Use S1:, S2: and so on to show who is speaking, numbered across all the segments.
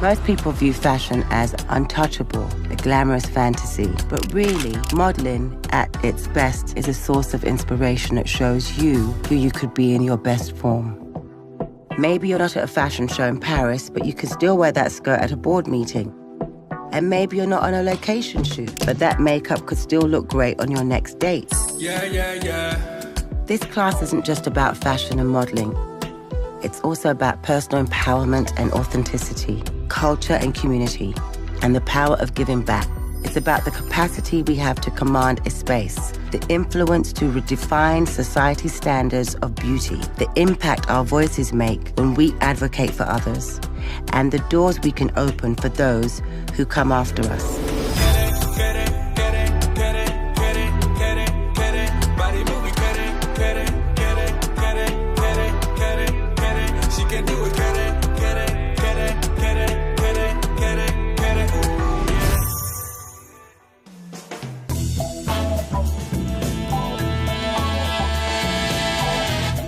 S1: Most people view fashion as untouchable, a glamorous fantasy. But really, modeling at its best is a source of inspiration that shows you who you could be in your best form. Maybe you're not at a fashion show in Paris, but you can still wear that skirt at a board meeting. And maybe you're not on a location shoot, but that makeup could still look great on your next date.
S2: Yeah.
S1: This class isn't just about fashion and modeling. It's also about personal empowerment and authenticity, culture and community, and the power of giving back. It's about the capacity we have to command a space, the influence to redefine society's standards of beauty, the impact our voices make when we advocate for others, and the doors we can open for those who come after us.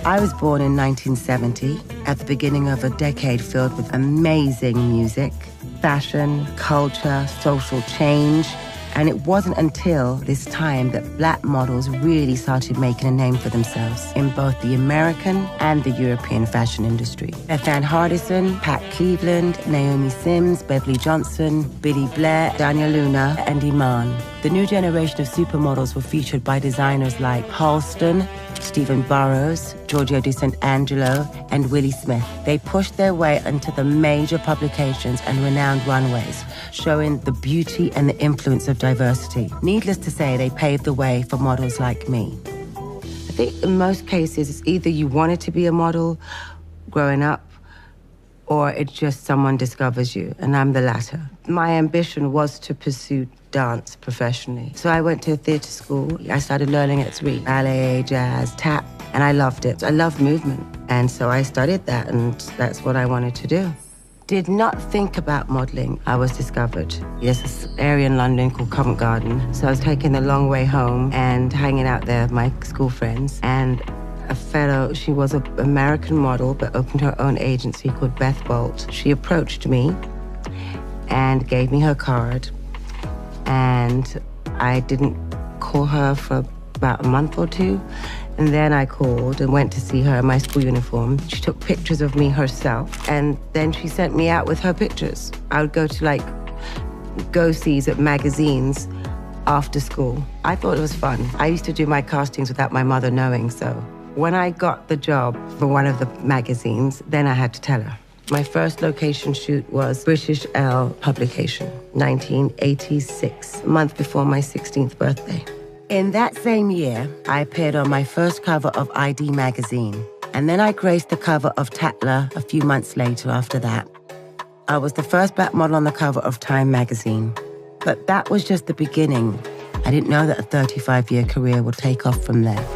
S1: I was born in 1970, at the beginning of a decade filled with amazing music, fashion, culture, social change. And it wasn't until this time that Black models really started making a name for themselves in both the American and the European fashion industry. Beth Ann Hardison, Pat Cleveland, Naomi Sims, Beverly Johnson, Billy Blair, Daniel Luna, and Iman. The new generation of supermodels were featured by designers like Halston, Stephen Burrows, Giorgio De Sant'Angelo, and Willie Smith. They pushed their way into the major publications and renowned runways, showing the beauty and the influence of diversity. Needless to say, they paved the way for models like me. I think in most cases, it's either you wanted to be a model growing up, or it's just someone discovers you, and I'm the latter. My ambition was to pursue dance professionally. So I went to a theater school. I started learning at 3, ballet, jazz, tap, and I loved it. I loved movement. And so I studied that, and that's what I wanted to do. Did not think about modeling. I was discovered. There's this area in London called Covent Garden. So I was taking the long way home and hanging out there with my school friends. And a fellow, she was an American model, but opened her own agency called Beth Bolt. She approached me and gave me her card. And I didn't call her for about a month or 2. And then I called and went to see her in my school uniform. She took pictures of me herself, and then she sent me out with her pictures. I would go to go-sees at magazines after school. I thought it was fun. I used to do my castings without my mother knowing, so when I got the job for one of the magazines, then I had to tell her. My first location shoot was British Elle publication, 1986, a month before my 16th birthday. In that same year, I appeared on my first cover of ID magazine, and then I graced the cover of Tatler a few months later after that. I was the first Black model on the cover of Time magazine, but that was just the beginning. I didn't know that a 35-year career would take off from there.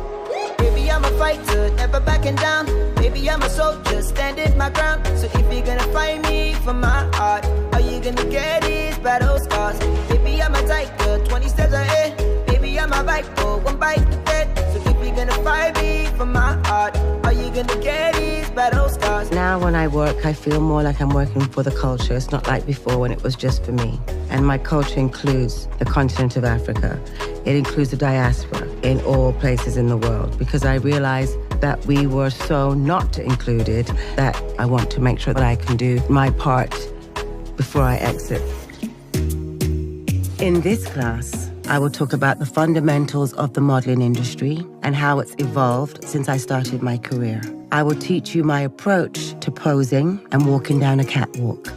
S3: Baby, I'm a fighter, never backing down. Baby, I'm a soldier, standing my ground. So if you're gonna fight me for my heart, all you gonna get is battle scars. Baby, I'm a tiger, 20 steps ahead. I'm a viper, one bite to dead. So if you're gonna fight me for my heart, all you're gonna get is battle scars.
S1: Now when I work, I feel more like I'm working for the culture. It's not like before when it was just for me. And my culture includes the continent of Africa. It includes the diaspora in all places in the world, because I realized that we were so not included that I want to make sure that I can do my part before I exit. In this class, I will talk about the fundamentals of the modeling industry and how it's evolved since I started my career. I will teach you my approach to posing and walking down a catwalk.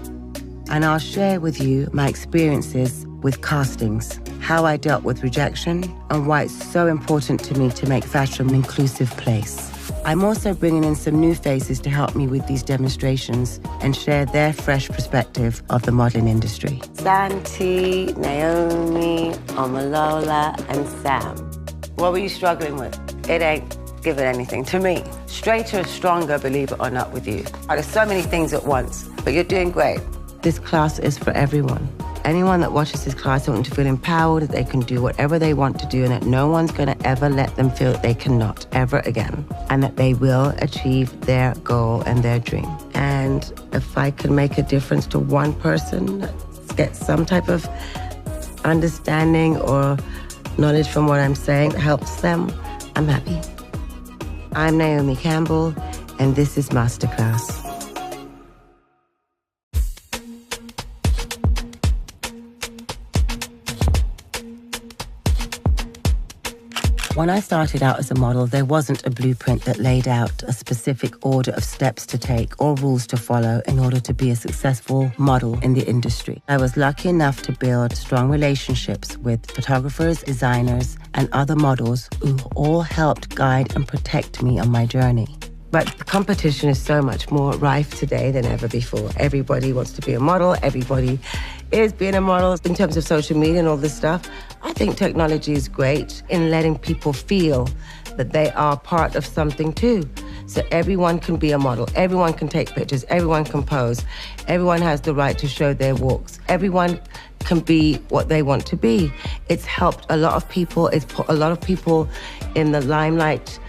S1: And I'll share with you my experiences with castings, how I dealt with rejection, and why it's so important to me to make fashion an inclusive place. I'm also bringing in some new faces to help me with these demonstrations and share their fresh perspective of the modeling industry. Santi, Naomi, Omalola, and Sam. What were you struggling with? It ain't giving anything to me. Straighter is stronger, believe it or not, with you. There's so many things at once, but you're doing great. This class is for everyone. Anyone that watches this class, I want them to feel empowered, that they can do whatever they want to do, and that no one's going to ever let them feel that they cannot, ever again, and that they will achieve their goal and their dream. And And if I can make a difference to one person, get some type of understanding or knowledge from what I'm saying that helps them, I'm happy. I'm Naomi Campbell, and this is Masterclass. When I started out as a model, there wasn't a blueprint that laid out a specific order of steps to take or rules to follow in order to be a successful model in the industry. I was lucky enough to build strong relationships with photographers, designers, and other models who all helped guide and protect me on my journey. But the competition is so much more rife today than ever before. Everybody wants to be a model. Everybody is being a model in terms of social media and all this stuff. I think technology is great in letting people feel that they are part of something too. So everyone can be a model. Everyone can take pictures. Everyone can pose. Everyone has the right to show their walks. Everyone can be what they want to be. It's helped a lot of people. It's put a lot of people in the limelight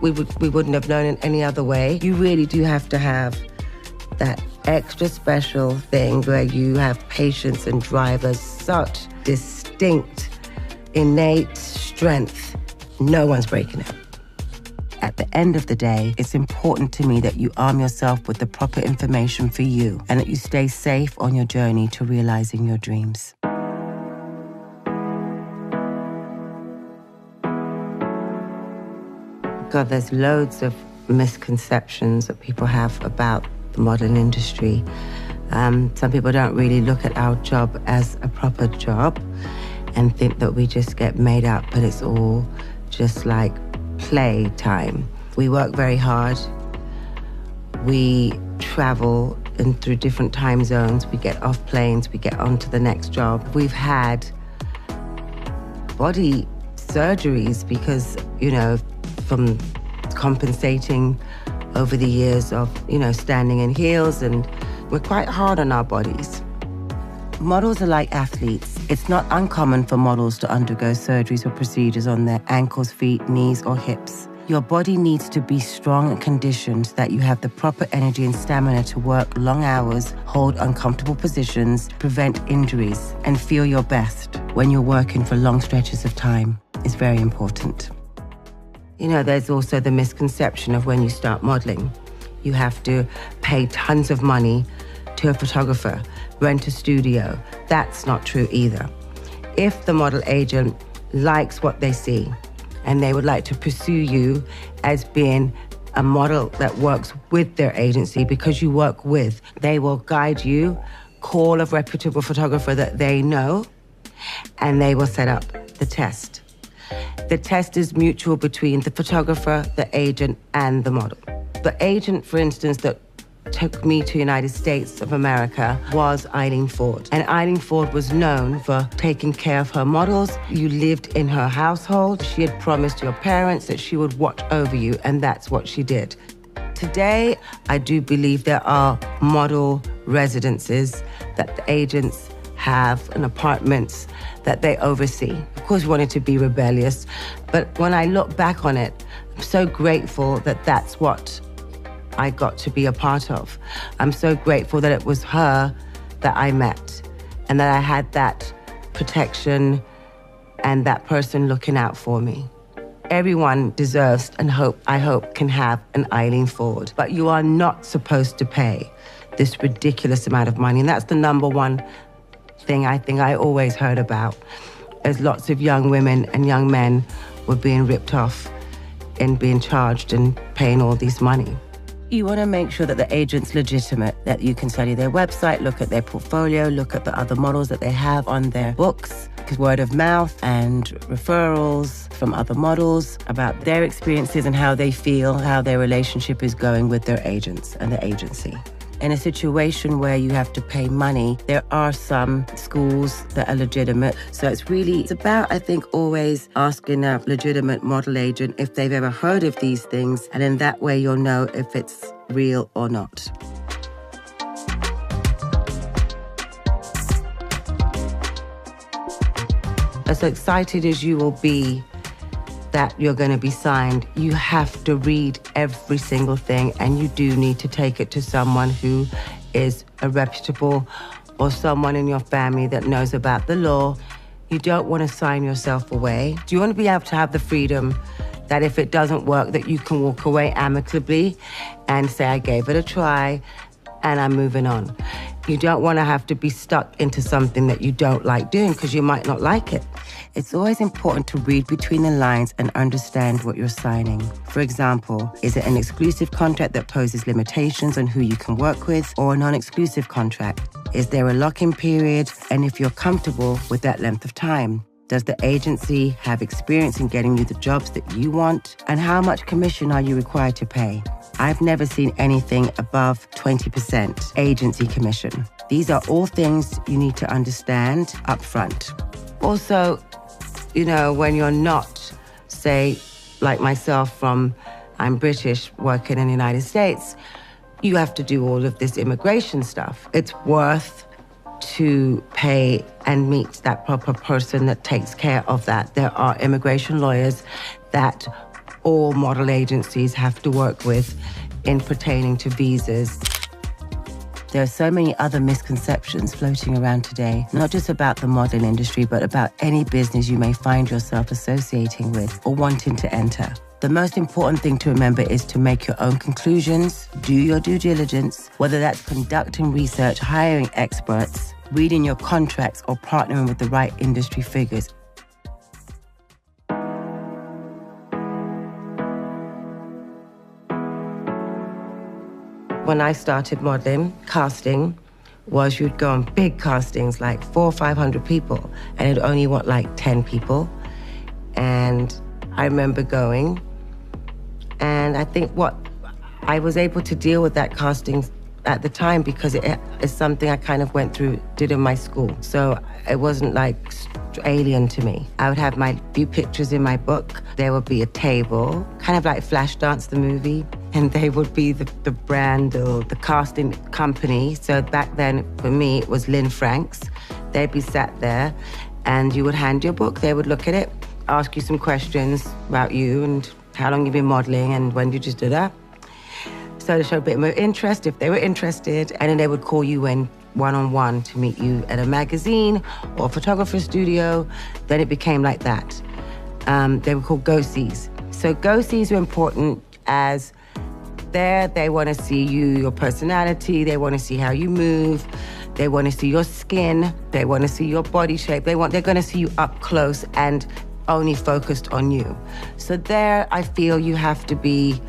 S1: we wouldn't have known in any other way. You really do have to have that extra special thing where you have patience and drive, such distinct, innate strength. No one's breaking it. At the end of the day, it's important to me that you arm yourself with the proper information for you and that you stay safe on your journey to realizing your dreams. God, there's loads of misconceptions that people have about the modeling industry. Some people don't really look at our job as a proper job and think that we just get made up, but it's all just like play time. We work very hard. We travel in through different time zones. We get off planes, we get on to the next job. We've had body surgeries because, from compensating over the years of, standing in heels, and we're quite hard on our bodies. Models are like athletes. It's not uncommon for models to undergo surgeries or procedures on their ankles, feet, knees, or hips. Your body needs to be strong and conditioned so that you have the proper energy and stamina to work long hours, hold uncomfortable positions, prevent injuries, and feel your best when you're working for long stretches of time. It's very important. There's also the misconception of when you start modeling, you have to pay tons of money to a photographer, rent a studio. That's not true either. If the model agent likes what they see and they would like to pursue you as being a model that works with their agency because you work with, they will guide you, call a reputable photographer that they know, and they will set up the test. The test is mutual between the photographer, the agent, and the model. The agent, for instance, that took me to United States of America was Eileen Ford. And Eileen Ford was known for taking care of her models. You lived in her household. She had promised your parents that she would watch over you, and that's what she did. Today, I do believe there are model residences that the agents have and apartments that they oversee. Of course, we wanted to be rebellious, but when I look back on it, I'm so grateful that that's what I got to be a part of. I'm so grateful that it was her that I met and that I had that protection and that person looking out for me. Everyone deserves and I hope can have an Eileen Ford, but you are not supposed to pay this ridiculous amount of money. And that's the number one thing I think I always heard about, as lots of young women and young men were being ripped off and being charged and paying all this money. You want to make sure that the agent's legitimate, that you can study their website, look at their portfolio, look at the other models that they have on their books, because word of mouth and referrals from other models about their experiences and how they feel, how their relationship is going with their agents and the agency. In a situation where you have to pay money, there are some schools that are legitimate. So it's about, I think, always asking a legitimate model agent if they've ever heard of these things. And in that way, you'll know if it's real or not. As excited as you will be that you're going to be signed, you have to read every single thing, and you do need to take it to someone who is a reputable or someone in your family that knows about the law. You don't want to sign yourself away. You want to be able to have the freedom that if it doesn't work, that you can walk away amicably and say, I gave it a try and I'm moving on. You don't want to have to be stuck into something that you don't like doing because you might not like it. It's always important to read between the lines and understand what you're signing. For example, is it an exclusive contract that poses limitations on who you can work with, or a non-exclusive contract? Is there a lock-in period? And if you're comfortable with that length of time, does the agency have experience in getting you the jobs that you want? And how much commission are you required to pay? I've never seen anything above 20% agency commission. These are all things you need to understand up front. Also, you know, when you're not, say, like myself I'm British working in the United States, you have to do all of this immigration stuff. It's worth to pay and meet that proper person that takes care of that. There are immigration lawyers that all model agencies have to work with in pertaining to visas. There are so many other misconceptions floating around today, not just about the modeling industry, but about any business you may find yourself associating with or wanting to enter. The most important thing to remember is to make your own conclusions, do your due diligence, whether that's conducting research, hiring experts, reading your contracts, or partnering with the right industry figures. When I started modeling, casting was you'd go on big castings, like 400 or 500 people, and it'd only want like 10 people. And I remember going, and I think what I was able to deal with that casting at the time because it is something I kind of did in my school. So it wasn't like alien to me. I would have my few pictures in my book. There would be a table, kind of like Flashdance, the movie, and they would be the brand or the casting company. So back then, for me, it was Lynn Franks. They'd be sat there, and you would hand your book. They would look at it, ask you some questions about you and how long you've been modeling and when did you do that. So to show a bit more interest, if they were interested, and then they would call you in one-on-one to meet you at a magazine or a photographer studio. Then it became like that. They were called go-sees. So go-sees are important as there they want to see you, your personality, they want to see how you move, they want to see your skin, they want to see your body shape, they're going to see you up close and only focused on you. So there I feel you have to be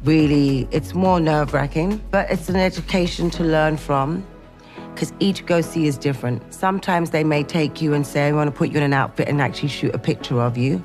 S1: really, it's more nerve-wracking, but it's an education to learn from, because each go-see is different. Sometimes they may take you and say, I want to put you in an outfit and actually shoot a picture of you.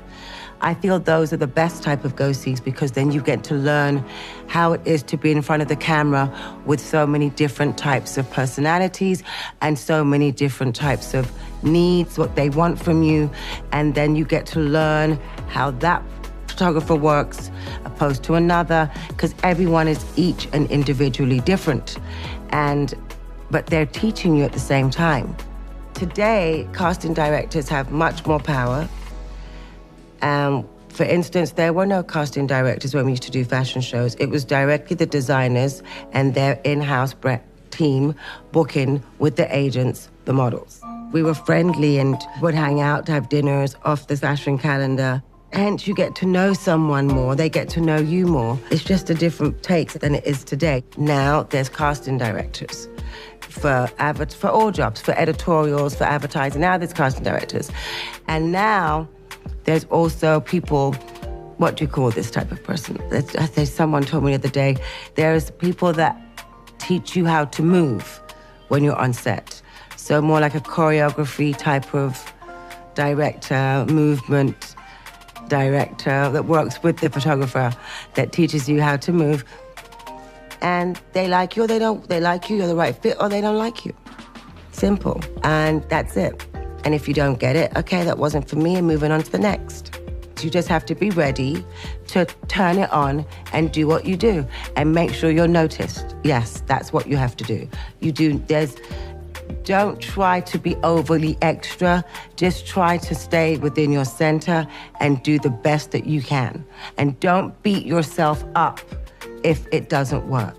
S1: I feel those are the best type of go-sees because then you get to learn how it is to be in front of the camera with so many different types of personalities and so many different types of needs, what they want from you, and then you get to learn how that photographer works opposed to another, because everyone is each and individually different, but they're teaching you at the same time. Today, casting directors have much more power. For instance, there were no casting directors when we used to do fashion shows. It was directly the designers and their in-house team booking with the agents, the models. We were friendly and would hang out, have dinners off the fashion calendar. Hence, you get to know someone more, they get to know you more. It's just a different take than it is today. Now, there's casting directors for all jobs, for editorials, for advertising. Now there's casting directors. And now, there's also people, what do you call this type of person? Someone told me the other day, there's people that teach you how to move when you're on set. So more like a choreography type of director, movement director that works with the photographer that teaches you how to move. And they like you or they don't. They like you, you're the right fit, or they don't like you. Simple. And that's it. And if you don't get it, okay, that wasn't for me, and moving on to the next. You just have to be ready to turn it on and do what you do and make sure you're noticed. Yes, that's what you have to do. There's Don't try to be overly extra. Just try to stay within your center and do the best that you can. And don't beat yourself up if it doesn't work.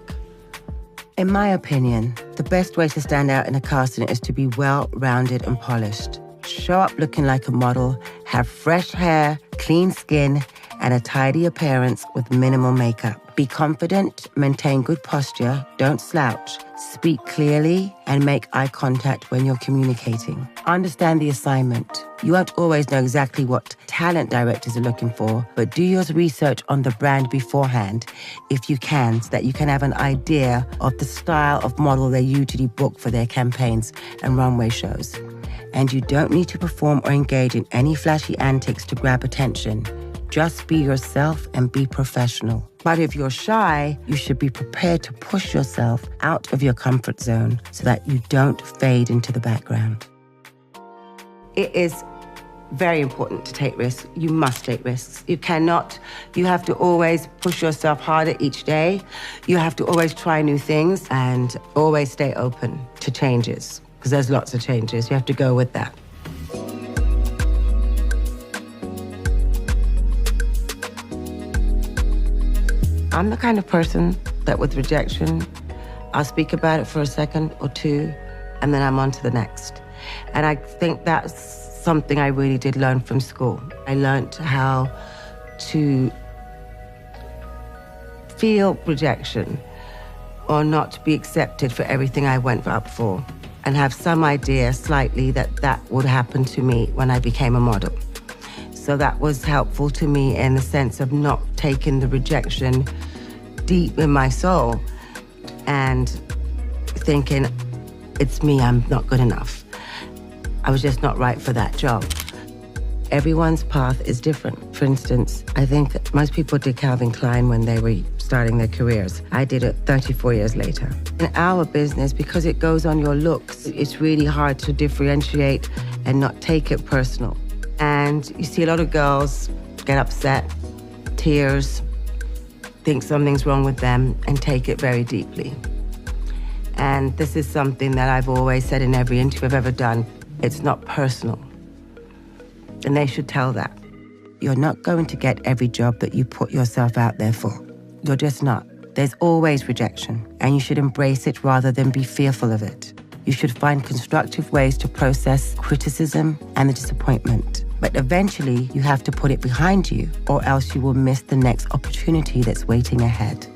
S1: In my opinion, the best way to stand out in a casting is to be well-rounded and polished. Show up looking like a model, have fresh hair, clean skin, and a tidy appearance with minimal makeup. Be confident, maintain good posture, don't slouch, speak clearly, and make eye contact when you're communicating. Understand the assignment. You won't always know exactly what talent directors are looking for, but do your research on the brand beforehand, if you can, so that you can have an idea of the style of model they usually book for their campaigns and runway shows. And you don't need to perform or engage in any flashy antics to grab attention. Just be yourself and be professional. But if you're shy, you should be prepared to push yourself out of your comfort zone so that you don't fade into the background. It is very important to take risks. You must take risks. You have to always push yourself harder each day. You have to always try new things and always stay open to changes, because there's lots of changes. You have to go with that. I'm the kind of person that with rejection, I'll speak about it for a second or two, and then I'm on to the next. And I think that's something I really did learn from school. I learned how to feel rejection or not to be accepted for everything I went up for, and have some idea slightly that would happen to me when I became a model. So that was helpful to me in the sense of not taking the rejection deep in my soul and thinking, it's me, I'm not good enough. I was just not right for that job. Everyone's path is different. For instance, I think most people did Calvin Klein when they were starting their careers. I did it 34 years later. In our business, because it goes on your looks, it's really hard to differentiate and not take it personal. And you see a lot of girls get upset, tears, think something's wrong with them, and take it very deeply. And this is something that I've always said in every interview I've ever done. It's not personal. And they should tell that. You're not going to get every job that you put yourself out there for. You're just not. There's always rejection, and you should embrace it rather than be fearful of it. You should find constructive ways to process criticism and the disappointment. But eventually, you have to put it behind you, or else you will miss the next opportunity that's waiting ahead.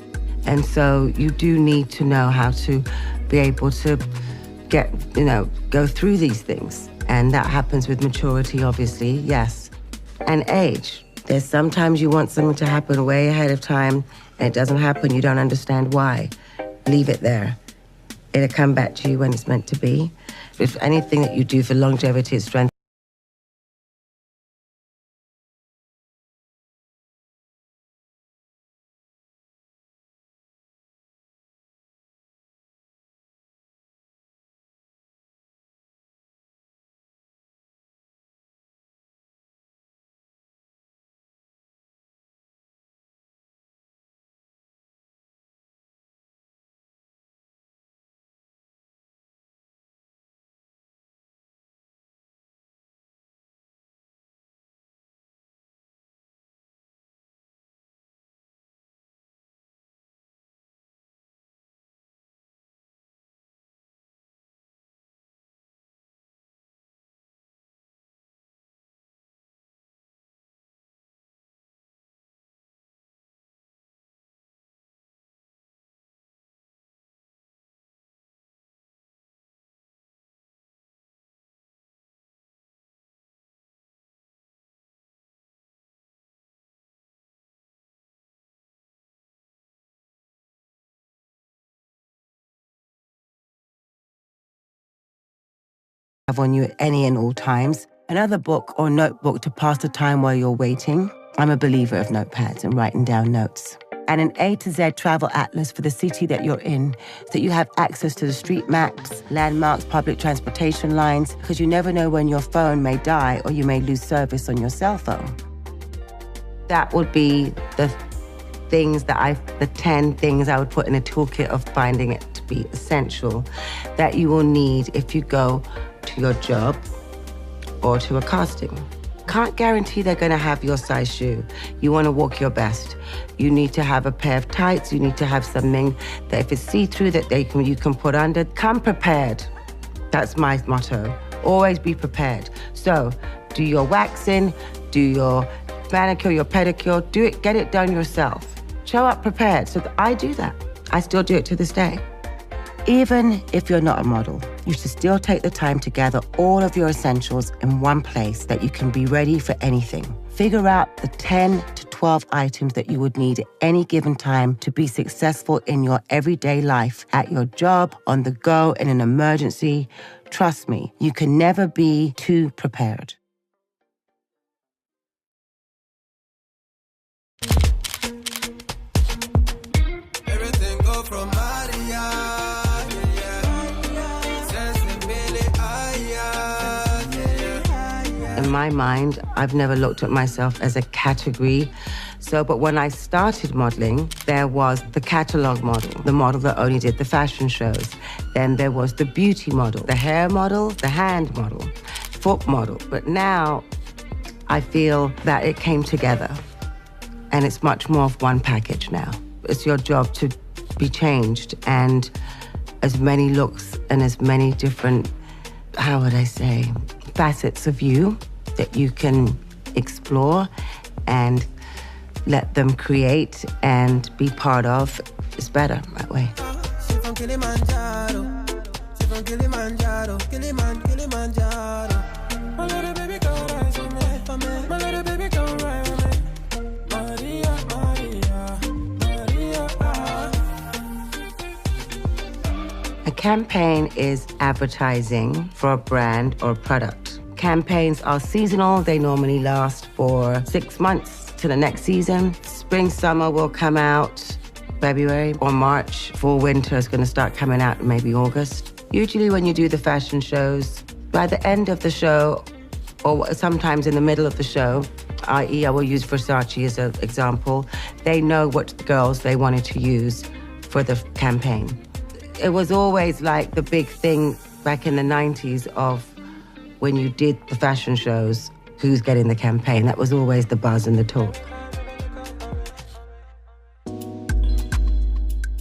S1: And so you do need to know how to be able to go through these things. And that happens with maturity, obviously, yes. And age. There's sometimes you want something to happen way ahead of time, and it doesn't happen, you don't understand why. Leave it there. It'll come back to you when it's meant to be. If anything that you do for longevity and strength, have on you at any and all times. Another book or notebook to pass the time while you're waiting. I'm a believer of notepads and writing down notes. And an A to Z travel atlas for the city that you're in, so that you have access to the street maps, landmarks, public transportation lines, because you never know when your phone may die or you may lose service on your cell phone. That would be the the 10 things I would put in a toolkit of finding it to be essential that you will need if you go to your job or to a casting. Can't guarantee they're going to have your size shoe. You want to walk your best. You need to have a pair of tights. You need to have something that if it's see-through that you can put under. Come prepared. That's my motto. Always be prepared. So do your waxing, do your manicure, your pedicure, do it, get it done yourself. Show up prepared. So I do that. I still do it to this day. Even if you're not a model, you should still take the time to gather all of your essentials in one place that you can be ready for anything. Figure out the 10 to 12 items that you would need at any given time to be successful in your everyday life, at your job, on the go, in an emergency. Trust me, you can never be too prepared.
S3: Everything go from
S1: in my mind, I've never looked at myself as a category. But when I started modeling, there was the catalog model, the model that only did the fashion shows. Then there was the beauty model, the hair model, the hand model, foot model. But now I feel that it came together and it's much more of one package now. It's your job to be changed, and as many looks and as many different, how would I say, facets of you that you can explore and let them create and be part of is better that way. A campaign is advertising for a brand or a product. Campaigns are seasonal. They normally last for 6 months to the next season. Spring, summer will come out February or March. Fall, winter is going to start coming out in maybe August. Usually when you do the fashion shows, by the end of the show, or sometimes in the middle of the show, i.e. I will use Versace as an example, they know what girls they wanted to use for the campaign. It was always like the big thing back in the 90s of when you did the fashion shows, who's getting the campaign. That was always the buzz and the talk.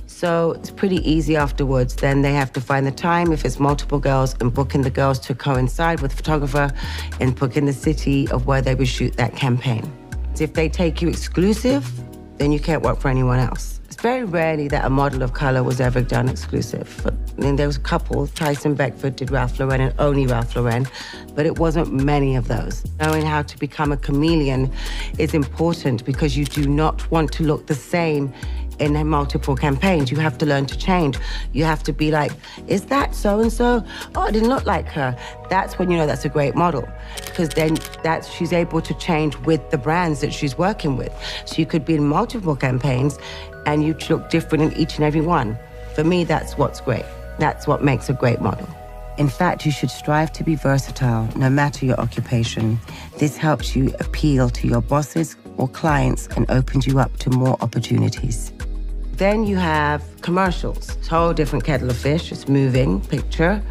S1: So it's pretty easy afterwards. Then they have to find the time, if it's multiple girls, and booking the girls to coincide with the photographer and booking the city of where they would shoot that campaign. If they take you exclusive, then you can't work for anyone else. It's very rarely that a model of color was ever done exclusive. But, there was a couple. Tyson Beckford did Ralph Lauren and only Ralph Lauren, but it wasn't many of those. Knowing how to become a chameleon is important because you do not want to look the same in multiple campaigns. You have to learn to change. You have to be like, is that so-and-so? Oh, it didn't look like her. That's when you know that's a great model, because then she's able to change with the brands that she's working with. So you could be in multiple campaigns and you look different in each and every one. For me, that's what's great. That's what makes a great model. In fact, you should strive to be versatile, no matter your occupation. This helps you appeal to your bosses or clients and opens you up to more opportunities. Then you have commercials. It's a whole different kettle of fish. It's moving picture,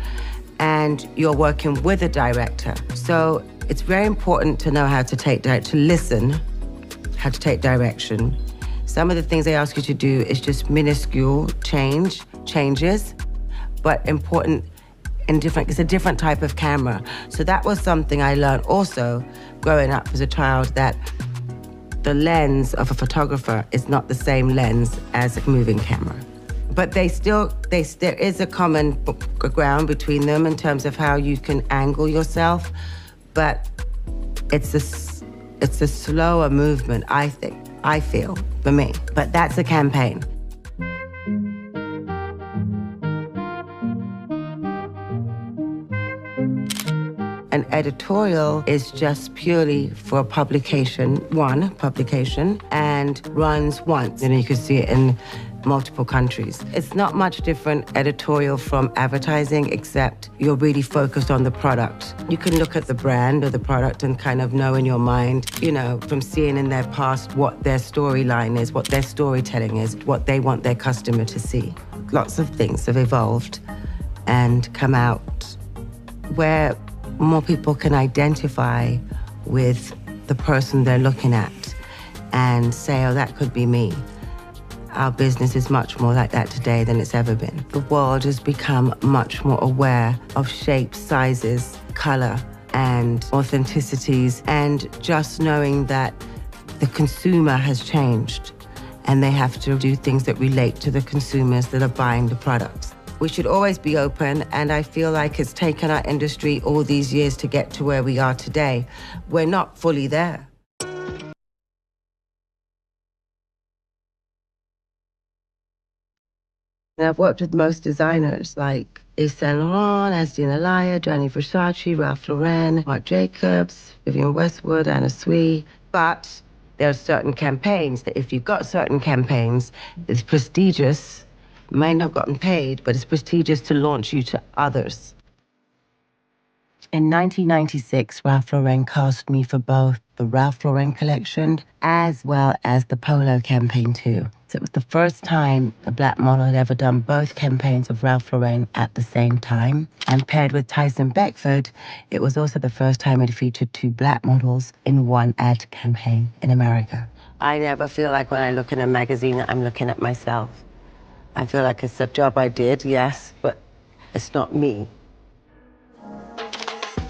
S1: and you're working with a director. So it's very important to know how to listen, how to take direction. Some of the things they ask you to do is just minuscule changes, but important and different. It's a different type of camera. So that was something I learned also growing up as a child, that the lens of a photographer is not the same lens as a moving camera. But there is a common ground between them in terms of how you can angle yourself, but it's a slower movement, I feel, for me. But that's a campaign. An editorial is just purely for one publication, and runs once. You can see it in multiple countries. It's not much different editorial from advertising, except you're really focused on the product. You can look at the brand or the product and kind of know in your mind, you know, from seeing in their past what their storyline is, what their storytelling is, what they want their customer to see. Lots of things have evolved and come out where more people can identify with the person they're looking at and say, oh, that could be me. Our business is much more like that today than it's ever been. The world has become much more aware of shapes, sizes, color, and authenticities, and just knowing that the consumer has changed and they have to do things that relate to the consumers that are buying the products. We should always be open, and I feel like it's taken our industry all these years to get to where we are today. We're not fully there. And I've worked with most designers like Yves Saint Laurent, Aston Alaya, Gianni Versace, Ralph Lauren, Marc Jacobs, Vivienne Westwood, Anna Sui. But there are certain campaigns that if you've got certain campaigns, it's prestigious. You might not have gotten paid, but it's prestigious to launch you to others. In 1996, Ralph Lauren cast me for both the Ralph Lauren collection as well as the Polo campaign too. So it was the first time a black model had ever done both campaigns of Ralph Lauren at the same time. And paired with Tyson Beckford, it was also the first time it featured two black models in one ad campaign in America. I never feel like when I look in a magazine, I'm looking at myself. I feel like it's a job I did, yes, but it's not me.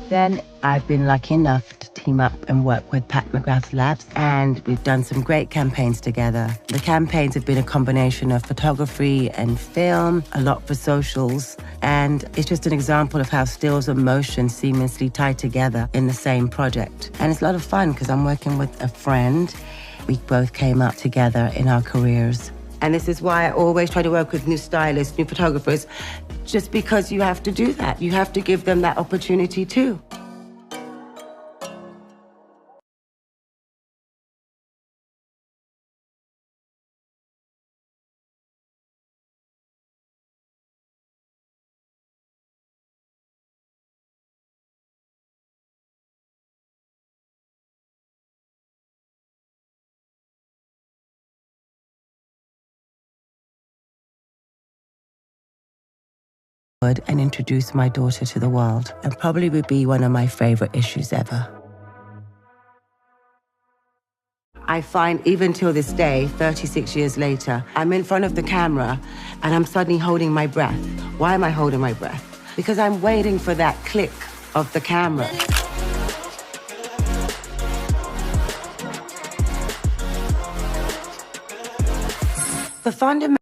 S1: Then I've been lucky enough to team up and work with Pat McGrath's Labs, and we've done some great campaigns together. The campaigns have been a combination of photography and film, a lot for socials, and it's just an example of how stills and motion seamlessly tie together in the same project. And it's a lot of fun because I'm working with a friend. We both came up together in our careers. And this is why I always try to work with new stylists, new photographers, just because you have to do that. You have to give them that opportunity too. And introduce my daughter to the world, and probably would be one of my favorite issues ever. I find even till this day, 36 years later, I'm in front of the camera and I'm suddenly holding my breath. Why am I holding my breath? Because I'm waiting for that click of the camera. The fundamental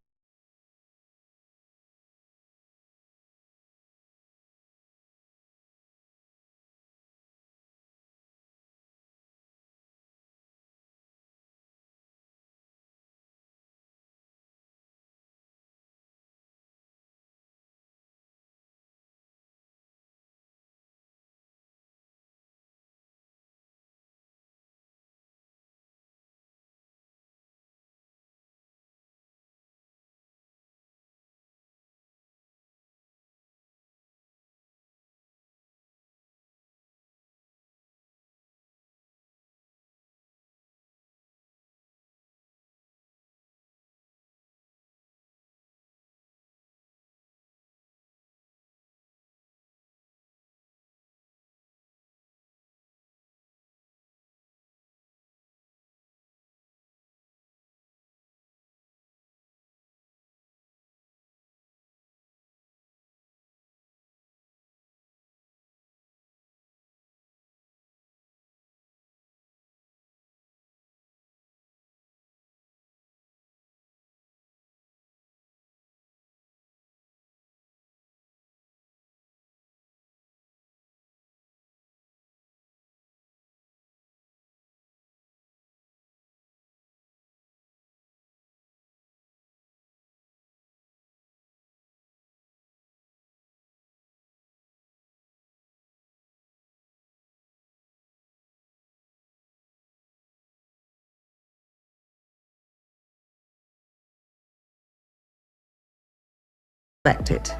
S1: Select it.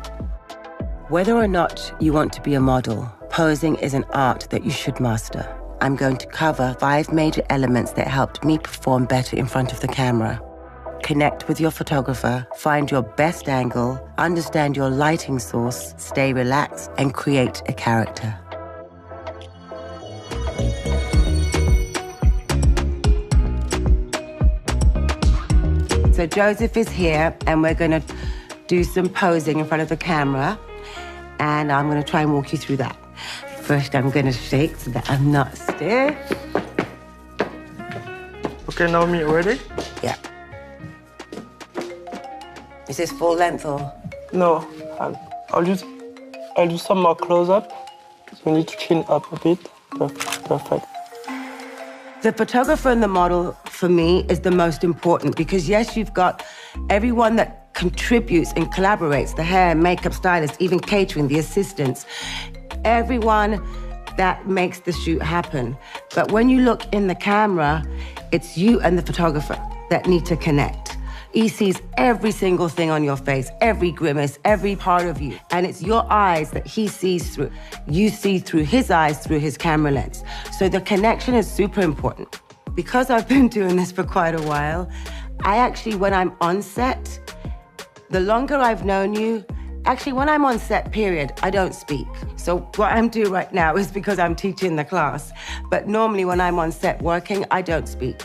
S1: Whether or not you want to be a model, posing is an art that you should master. I'm going to cover 5 major elements that helped me perform better in front of the camera. Connect with your photographer, find your best angle, understand your lighting source, stay relaxed, and create a character. So Joseph is here, and we're going to do some posing in front of the camera, and I'm going to try and walk you through that. First, I'm going to shake so that I'm not stiff.
S2: Okay, Naomi, ready?
S1: Yeah. Is this full length or?
S2: No, I'll do some more close-up. So you need to chin up a bit. Perfect.
S1: The photographer and the model, for me, is the most important because, yes, you've got everyone that contributes and collaborates, the hair, makeup stylist, even catering, the assistants, everyone that makes the shoot happen. But when you look in the camera, it's you and the photographer that need to connect. He sees every single thing on your face, every grimace, every part of you. And it's your eyes that he sees through. You see through his eyes, through his camera lens. So the connection is super important. Because I've been doing this for quite a while, I actually, when I'm on set, the longer I've known you, actually, when I'm on set, period, I don't speak. So what I'm doing right now is because I'm teaching the class. But normally when I'm on set working, I don't speak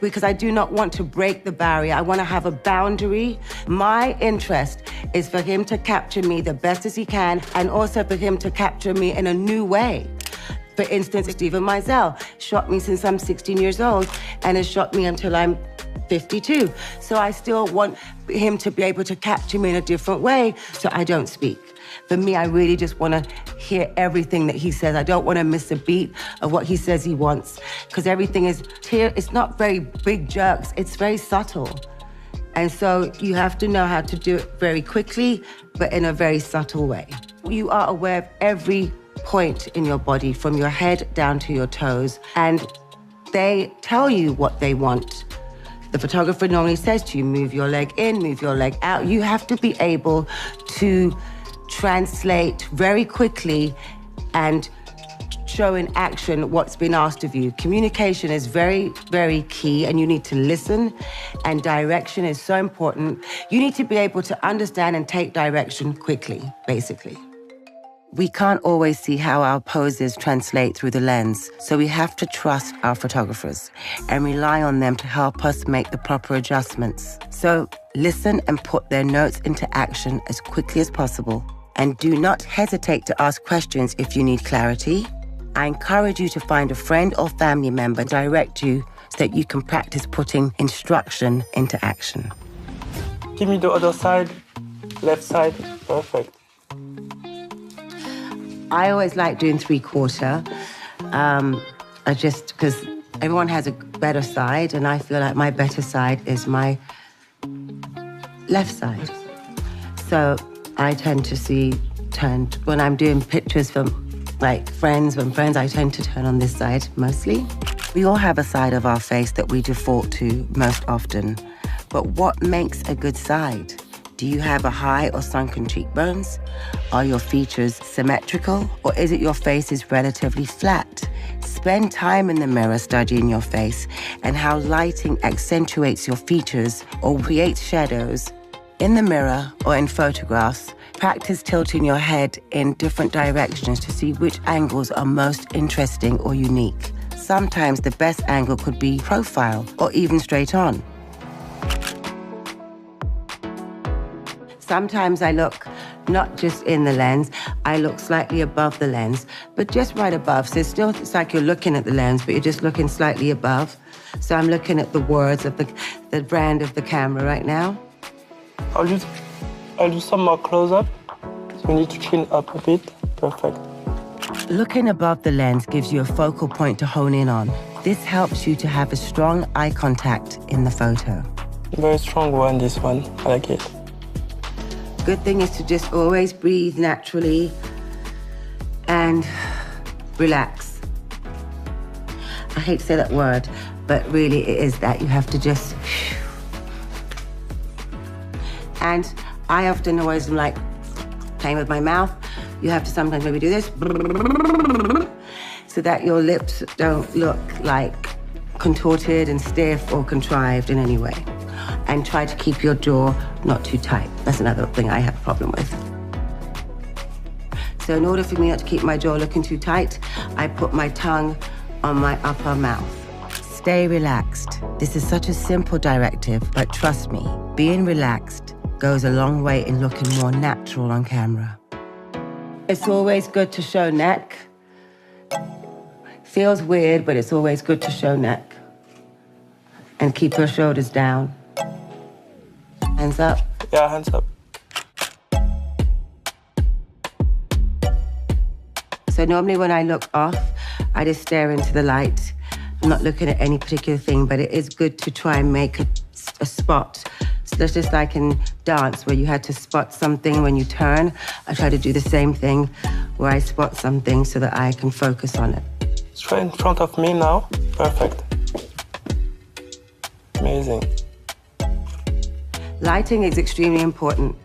S1: because I do not want to break the barrier. I want to have a boundary. My interest is for him to capture me the best as he can and also for him to capture me in a new way. For instance, Stephen Meisel shot me since I'm 16 years old and has shot me until I'm 52. So I still want him to be able to capture me in a different way, so I don't speak. For me, I really just want to hear everything that he says. I don't want to miss a beat of what he says he wants, because everything is here. It's not very big jerks. It's very subtle. And so you have to know how to do it very quickly, but in a very subtle way. You are aware of every point in your body, from your head down to your toes, and they tell you what they want. The photographer normally says to you, move your leg in, move your leg out. You have to be able to translate very quickly and show in action what's been asked of you. Communication is very, very key, and you need to listen, and direction is so important. You need to be able to understand and take direction quickly, basically. We can't always see how our poses translate through the lens, so we have to trust our photographers and rely on them to help us make the proper adjustments. So listen and put their notes into action as quickly as possible. And do not hesitate to ask questions if you need clarity. I encourage you to find a friend or family member to direct you so that you can practice putting instruction into action.
S2: Give me the other side, left side, perfect.
S1: I always like doing 3/4. Because everyone has a better side, and I feel like my better side is my left side. So I tend to see turned, when I'm doing pictures from friends, I tend to turn on this side mostly. We all have a side of our face that we default to most often. But what makes a good side? Do you have a high or sunken cheekbones? Are your features symmetrical, or is it your face is relatively flat? Spend time in the mirror studying your face and how lighting accentuates your features or creates shadows. In the mirror or in photographs, practice tilting your head in different directions to see which angles are most interesting or unique. Sometimes the best angle could be profile or even straight on. Sometimes I look not just in the lens, I look slightly above the lens, but just right above. So it's like you're looking at the lens, but you're just looking slightly above. So I'm looking at the words of the brand of the camera right now.
S2: I'll do some more close-up. So you need to chin up a bit. Perfect.
S1: Looking above the lens gives you a focal point to hone in on. This helps you to have a strong eye contact in the photo.
S2: Very strong one, this one. I like it.
S1: Good thing is to just always breathe naturally and relax. I hate to say that word, but really it is that. You have to just... And I often always am like playing with my mouth. You have to sometimes maybe do this so that your lips don't look like contorted and stiff or contrived in any way. And try to keep your jaw not too tight. That's another thing I have a problem with. So in order for me not to keep my jaw looking too tight, I put my tongue on my upper mouth. Stay relaxed. This is such a simple directive, but trust me, being relaxed goes a long way in looking more natural on camera. It's always good to show neck. Feels weird, but it's always good to show neck. And keep your shoulders down. Hands up.
S2: Yeah, hands up.
S1: So normally when I look off, I just stare into the light. I'm not looking at any particular thing, but it is good to try and make a spot. So that's just like in dance where you had to spot something when you turn. I try to do the same thing where I spot something so that I can focus on it.
S2: Straight in front of me now. Perfect. Amazing.
S1: Lighting is extremely important.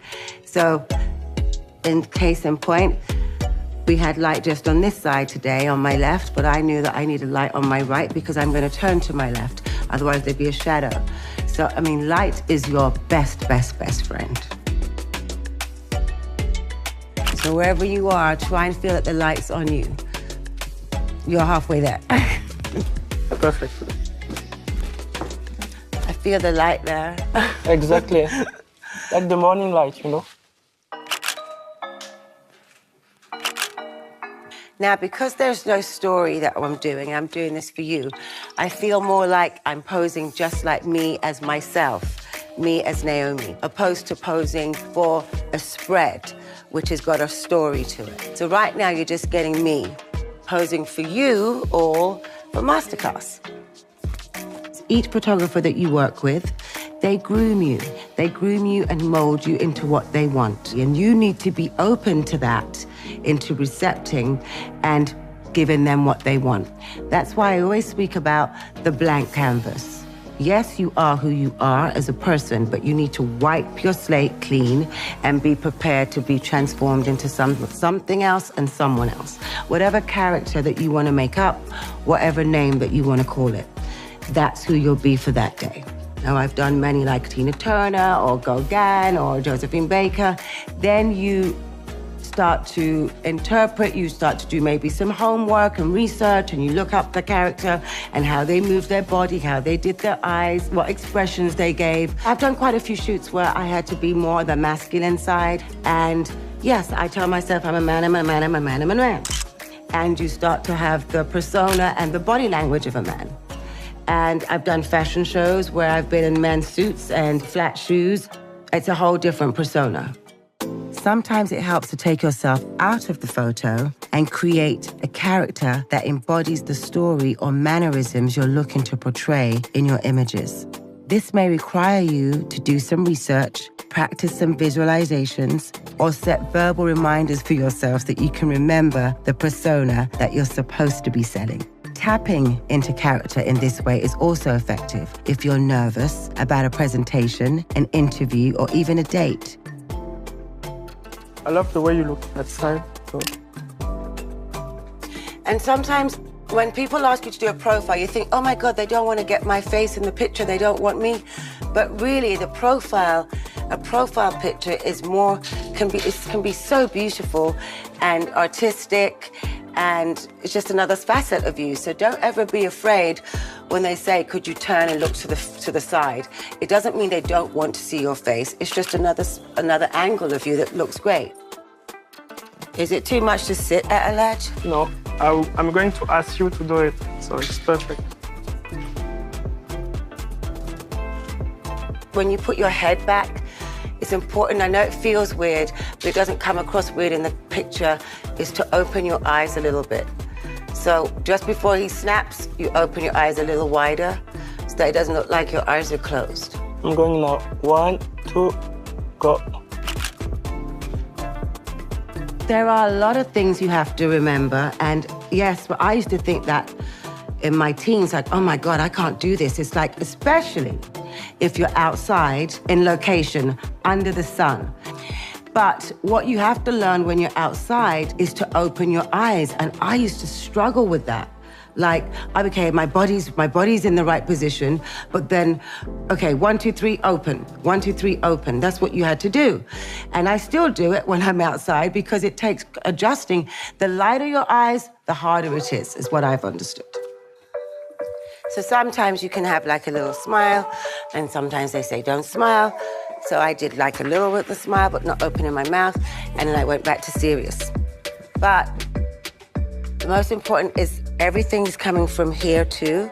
S1: So in case in point, we had light just on this side today on my left, but I knew that I needed light on my right because I'm going to turn to my left. Otherwise, there'd be a shadow. So, I mean, light is your best friend. So wherever you are, try and feel that the light's on you. You're halfway there.
S2: Perfect.
S1: I feel the light there.
S2: Exactly. Like the morning light, you know?
S1: Now, because there's no story that I'm doing this for you, I feel more like I'm posing just like me as myself, me as Naomi, opposed to posing for a spread, which has got a story to it. So right now, you're just getting me posing for you all for masterclass. Each photographer that you work with, they groom you. They groom you and mold you into what they want. And you need to be open to that, into recepting and giving them what they want. That's why I always speak about the blank canvas. Yes, you are who you are as a person, but you need to wipe your slate clean and be prepared to be transformed into something else and someone else. Whatever character that you want to make up, whatever name that you want to call it, that's who you'll be for that day. Now, I've done many like Tina Turner or Gauguin or Josephine Baker. Then you start to interpret, you start to do maybe some homework and research, and you look up the character and how they moved their body, how they did their eyes, what expressions they gave. I've done quite a few shoots where I had to be more the masculine side. And yes, I tell myself I'm a man, I'm a man, I'm a man, I'm a man. And you start to have the persona and the body language of a man. And I've done fashion shows where I've been in men's suits and flat shoes. It's a whole different persona. Sometimes it helps to take yourself out of the photo and create a character that embodies the story or mannerisms you're looking to portray in your images. This may require you to do some research, practice some visualizations, or set verbal reminders for yourself that you can remember the persona that you're supposed to be selling. Tapping into character in this way is also effective if you're nervous about a presentation, an interview, or even a date.
S2: I love the way you look at side. So.
S1: And sometimes when people ask you to do a profile, you think, oh my God, they don't want to get my face in the picture, they don't want me. But really, a profile picture is more, can be so beautiful and artistic, and it's just another facet of you. So don't ever be afraid when they say, could you turn and look to the side? It doesn't mean they don't want to see your face. It's just another angle of you that looks great. Is it too much to sit at a ledge?
S2: No, I'm going to ask you to do it, so it's perfect.
S1: When you put your head back, it's important. I know it feels weird, but it doesn't come across weird in the picture, is to open your eyes a little bit. So just before he snaps, you open your eyes a little wider so that it doesn't look like your eyes are closed.
S2: I'm going now. 1, 2, go.
S1: There are a lot of things you have to remember, and yes, but I used to think that in my teens, like, oh my God, I can't do this. It's like, especially if you're outside in location, under the sun. But what you have to learn when you're outside is to open your eyes. And I used to struggle with that. Like, okay, my body's in the right position, but then, okay, 1, 2, 3, open. 1, 2, 3, open. That's what you had to do. And I still do it when I'm outside because it takes adjusting. The lighter your eyes, the harder it is what I've understood. So sometimes you can have like a little smile, and sometimes they say don't smile. So I did like a little with the smile, but not opening my mouth, and then I went back to serious. But the most important is everything's coming from here too.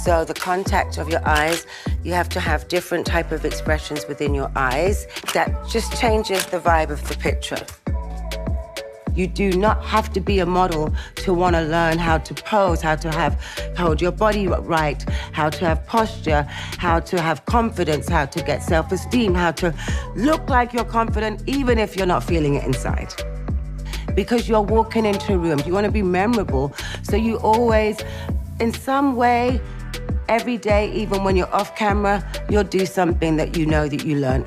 S1: So the contact of your eyes, you have to have different type of expressions within your eyes that just changes the vibe of the picture. You do not have to be a model to want to learn how to pose, how to hold your body right, how to have posture, how to have confidence, how to get self-esteem, how to look like you're confident even if you're not feeling it inside. Because you're walking into a room, you want to be memorable, so you always, in some way, every day, even when you're off camera, you'll do something that you know that you learned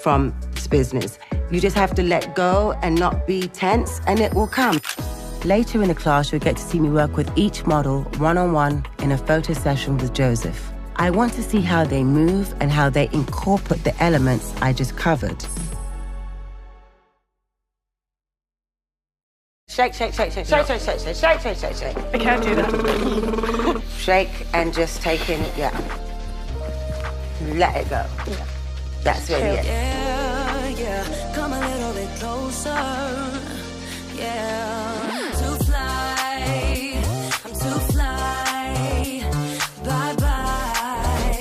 S1: from this business. You just have to let go and not be tense, and it will come. Later in the class, you'll get to see me work with each model one-on-one in a photo session with Joseph. I want to see how they move and how they incorporate the elements I just covered. Shake, shake, shake, shake, shake, shake, shake, shake, shake, shake, shake, shake.
S4: I can't do that.
S1: Shake and just take in, yeah. Let it go. Yeah. That's really it.
S5: Yeah, yeah. Come a little bit closer. Yeah. To fly. I'm to fly. Bye-bye.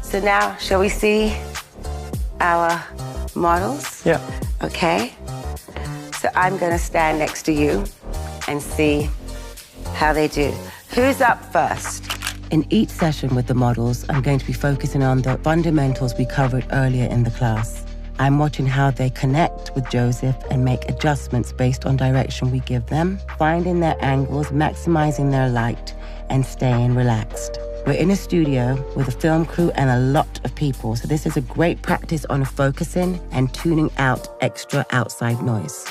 S1: So now, shall we see our models?
S2: Yeah.
S1: Okay. So I'm going to stand next to you and see how they do. Who's up first? In each session with the models, I'm going to be focusing on the fundamentals we covered earlier in the class. I'm watching how they connect with Joseph and make adjustments based on direction we give them, finding their angles, maximizing their light, and staying relaxed. We're in a studio with a film crew and a lot of people, so this is a great practice on focusing and tuning out extra outside noise.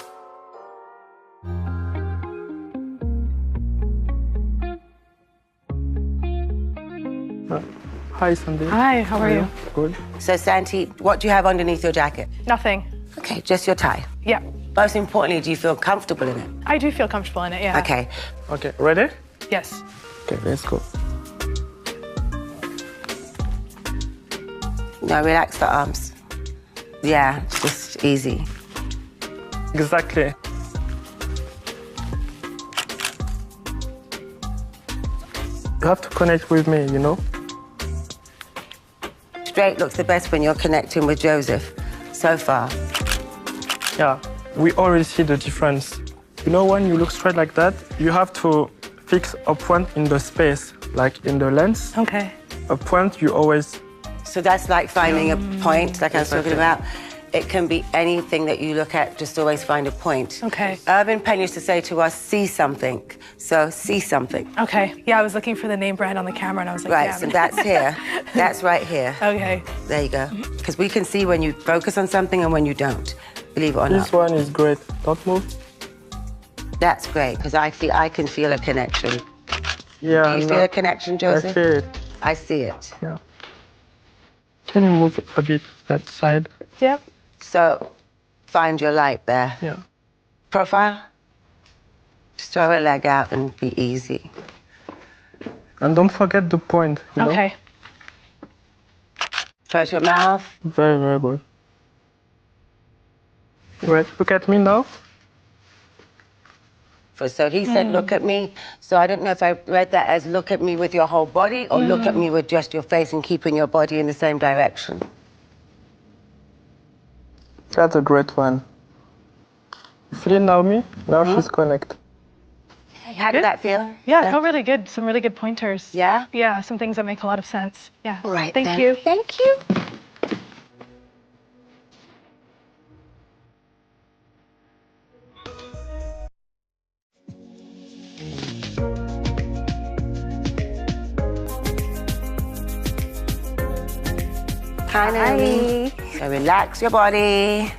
S2: Hi, Sandy.
S4: Hi, how are you?
S2: Good.
S1: So, Santi, what do you have underneath your jacket?
S4: Nothing.
S1: Okay, just your tie.
S4: Yeah.
S1: Most importantly, do you feel comfortable in it?
S4: I do feel comfortable in it, yeah.
S1: Okay.
S2: Okay, ready?
S4: Yes.
S2: Okay, let's go.
S1: Now, relax the arms. Yeah, it's just easy.
S2: Exactly. You have to connect with me, you know?
S1: Straight looks the best when you're connecting with Joseph so far.
S2: Yeah, we already see the difference. You know, when you look straight like that, you have to fix a point in the space, like in the lens.
S4: Okay.
S2: A point you always...
S1: So that's like finding a point, like I was talking about. It can be anything that you look at, just always find a point.
S4: Okay.
S1: Urban Pen used to say to us, see something. So see something.
S4: Okay. Yeah, I was looking for the name brand on the camera and I was like,
S1: Right,
S4: damn.
S1: so that's here. That's right here.
S4: Okay.
S1: There you go. Because we can see when you focus on something and when you don't, believe it or not.
S2: This one is great. Don't move.
S1: That's great, because I can feel a connection.
S2: Yeah.
S1: Do you feel a connection, Joseph?
S2: I feel it.
S1: I see it.
S2: Yeah. Can you move a bit that side?
S4: Yeah.
S1: So find your light there.
S2: Yeah.
S1: Profile. Just throw a leg out and be easy.
S2: And don't forget the point, you know?
S4: Okay.
S1: Close your mouth.
S2: Very, very good. Right, look at me now.
S1: So he said, look at me. So I don't know if I read that as look at me with your whole body or look at me with just your face and keeping your body in the same direction.
S2: That's a great one. You feel it, Naomi? Now she's connected.
S1: How did that feel?
S4: Yeah, it felt really good. Some really good pointers.
S1: Yeah?
S4: Yeah, some things that make a lot of sense. Yeah.
S1: All right,
S4: Thank
S1: then.
S4: you.
S1: Thank you. Hi, Naomi. So relax your body.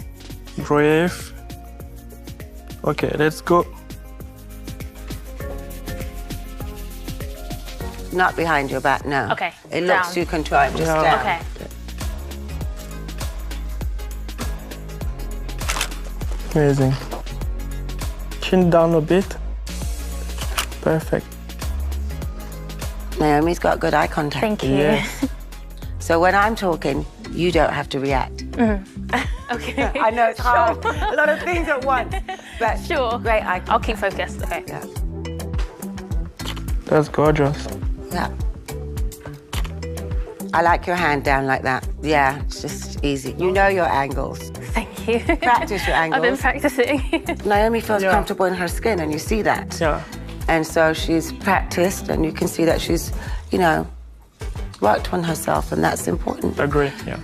S2: Breathe. Okay, let's go.
S1: Not behind your back, no.
S6: Okay,
S1: It looks
S6: down.
S1: too contrived, just
S2: Yeah.
S1: down.
S6: Okay.
S2: Amazing. Chin down a bit. Perfect.
S1: Naomi's got good eye contact.
S6: Thank you.
S2: Yes.
S1: So when I'm talking, you don't have to react.
S6: Okay.
S1: I know it's hard. A lot of things at once. But
S6: Sure.
S1: great eye contact.
S6: I'll keep focused. Okay.
S1: Yeah.
S2: That's gorgeous.
S1: Yeah. I like your hand down like that. Yeah, it's just easy. You know your angles.
S6: Thank you.
S1: Practice your
S6: I've been
S1: angles.
S6: practicing.
S1: Naomi feels
S2: Yeah.
S1: comfortable in her skin, and you see that.
S2: Yeah.
S1: And so she's practiced, and you can see that she's, you know, worked on herself, and that's important.
S2: Agree, yeah.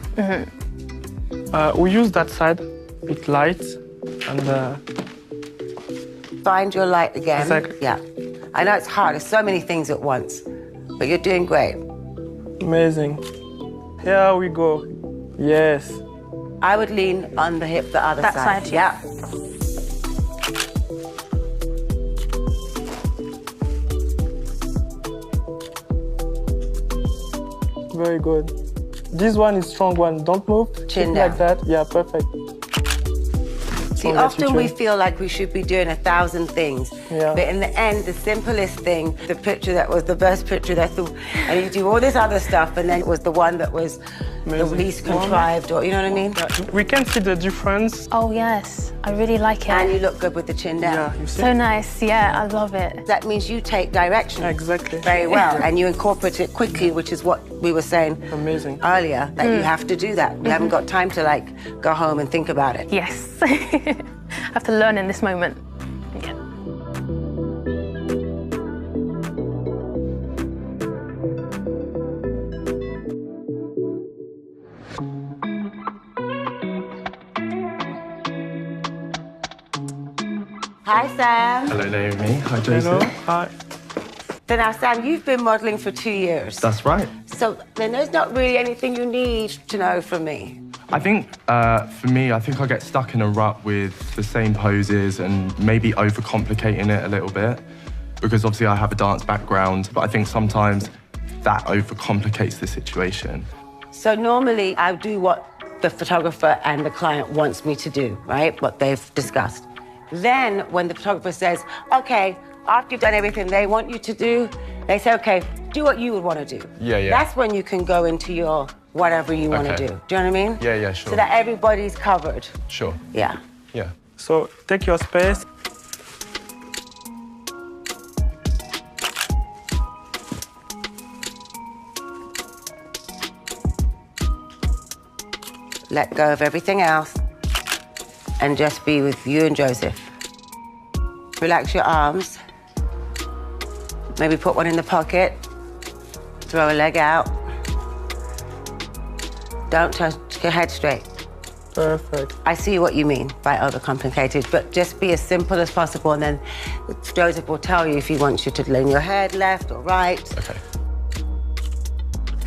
S2: We use that side with light and
S1: Find your light again.
S2: Exactly.
S1: Yeah. I know it's hard. There's so many things at once, but you're doing great.
S2: amazing. Here we go. Yes.
S1: I would lean on the hip the other
S6: That
S1: side.
S6: side, yeah.
S2: Very good. This one is strong one. Don't move.
S1: Chin
S2: Keep
S1: down.
S2: like that. Yeah, perfect.
S1: See,
S2: Strong
S1: often we
S2: attitude.
S1: feel like we should be doing 1,000 things.
S2: Yeah.
S1: But in the end, the simplest thing, the picture that was the best picture, and you do all this other stuff, and then it was the one that was the
S2: Amazing.
S1: least contrived, or you know what I mean?
S2: Yeah, we can see the difference.
S6: Oh, yes. I really like it.
S1: And you look good with the chin down.
S2: Yeah, you see?
S6: So nice. Yeah, I love it.
S1: That means you take direction
S2: Exactly.
S1: very well, and you incorporate it quickly, which is what we were saying
S2: Amazing.
S1: earlier, that you have to do that. You haven't got time to like go home and think about it.
S6: Yes. I have to learn in this moment. Yeah.
S1: Hi, Sam.
S7: Hello, Naomi. Hi,
S2: Hello.
S7: Joseph.
S2: Hi.
S1: So now, Sam, you've been modeling for 2 years.
S7: That's right.
S1: So then there's not really anything you need to know from me.
S7: I think, for me, I think I get stuck in a rut with the same poses and maybe overcomplicating it a little bit because obviously I have a dance background, but I think sometimes that overcomplicates the situation.
S1: So normally I do what the photographer and the client wants me to do, right? What they've discussed. Then when the photographer says, okay, after you've done everything they want you to do, they say, okay, do what you would want to do.
S7: Yeah.
S1: That's when you can go into your whatever you want to
S7: Okay.
S1: do. Do you know what I mean?
S7: Yeah, sure.
S1: So that everybody's covered.
S7: Sure.
S1: Yeah.
S7: Yeah.
S2: So take your space.
S1: Let go of everything else and just be with you and Joseph. Relax your arms. Maybe put one in the pocket. Throw a leg out. Don't touch your head straight.
S2: Perfect.
S1: I see what you mean by overcomplicated, but just be as simple as possible, and then Joseph will tell you if he wants you to lean your head left or right.
S7: Okay.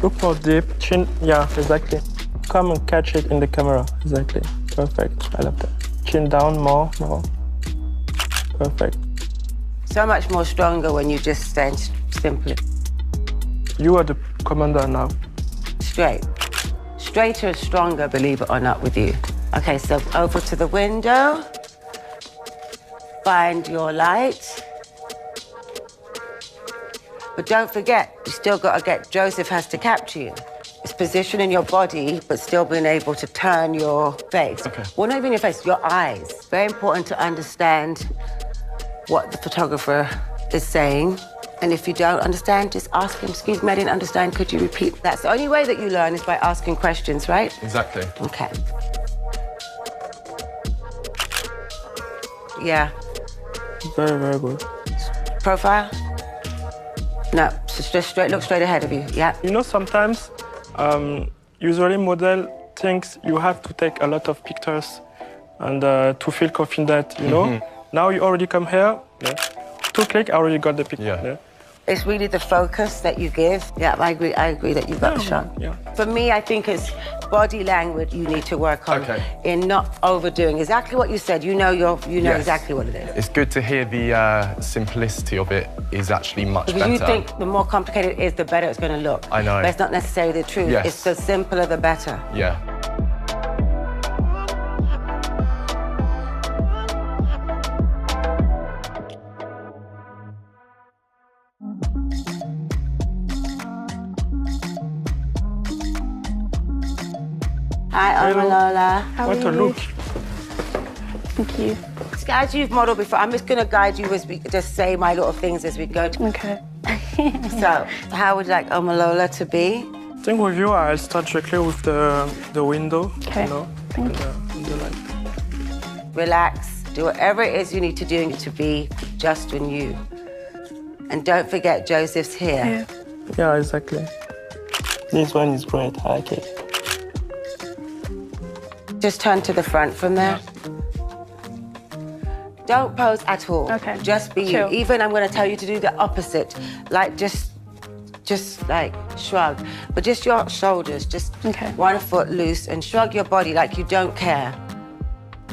S2: Look more deep. Chin. Yeah, exactly. Come and catch it in the camera. Exactly. Perfect. I love that. Chin down more. Perfect.
S1: So much more stronger when you just stand simply
S2: You are the commander now.
S1: straight. Straighter, stronger, believe it or not, with you. Okay, so over to the window. Find your light. But don't forget, you still got to get, Joseph has to capture you. It's positioning your body, but still being able to turn your face.
S7: Okay.
S1: Well, not even your face, your eyes. Very important to understand what the photographer is saying. And if you don't understand, just ask him, excuse me, I didn't understand, could you repeat? That's the only way that you learn is by asking questions, right?
S7: Exactly.
S1: Okay. Yeah.
S2: Very, very good.
S1: Profile? No, just straight, look straight ahead of you, yeah.
S2: You know, sometimes, usually model thinks you have to take a lot of pictures and to feel confident, you know? Now you already come here. Yeah. 2 clicks, I already got the picture.
S7: Yeah.
S2: Yeah.
S1: It's really the focus that you give. Yeah, I agree that you got the shot.
S2: Yeah.
S1: For me, I think it's body language you need to work on in not overdoing. Exactly what you said. You know exactly what it is.
S7: It's good to hear the simplicity of it is actually much
S1: because
S7: better.
S1: You think the more complicated it is, the better it's going to look.
S7: I know.
S1: But it's not necessarily the truth.
S7: Yes.
S1: It's the simpler, the better.
S7: Yeah.
S1: Hi, Omalola.
S2: What a look.
S6: Thank you.
S1: As you've modelled before, I'm just going to guide you as we just say my little things as we go.
S6: Okay.
S1: So, how would you like Omalola to be?
S2: I think with you, I'll start directly with the window.
S6: Okay.
S2: You know,
S6: Thank you.
S2: and the light.
S1: Relax. Do whatever it is you need to do to be just in you. And don't forget, Joseph's here.
S2: Yeah, exactly. This one is great. I like it.
S1: Just turn to the front from there. Don't pose at all.
S6: Okay.
S1: Just be you. Even I'm going to tell you to do the opposite. Like, just like shrug. But just your shoulders, just 1 foot loose and shrug your body like you don't care.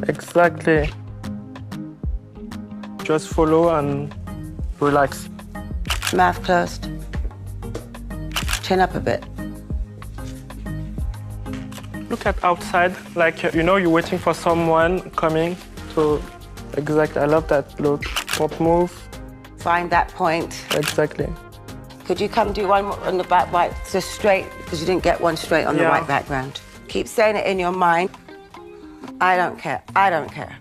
S2: Exactly. Just follow and relax.
S1: Mouth closed. Chin up a bit.
S2: Look at outside, like, you know, you're waiting for someone coming. So, exactly, I love that look. Don't move.
S1: Find that point.
S2: Exactly.
S1: Could you come do one on the back right, just straight, because you didn't get one straight on the right background. Keep saying it in your mind. I don't care, I don't care.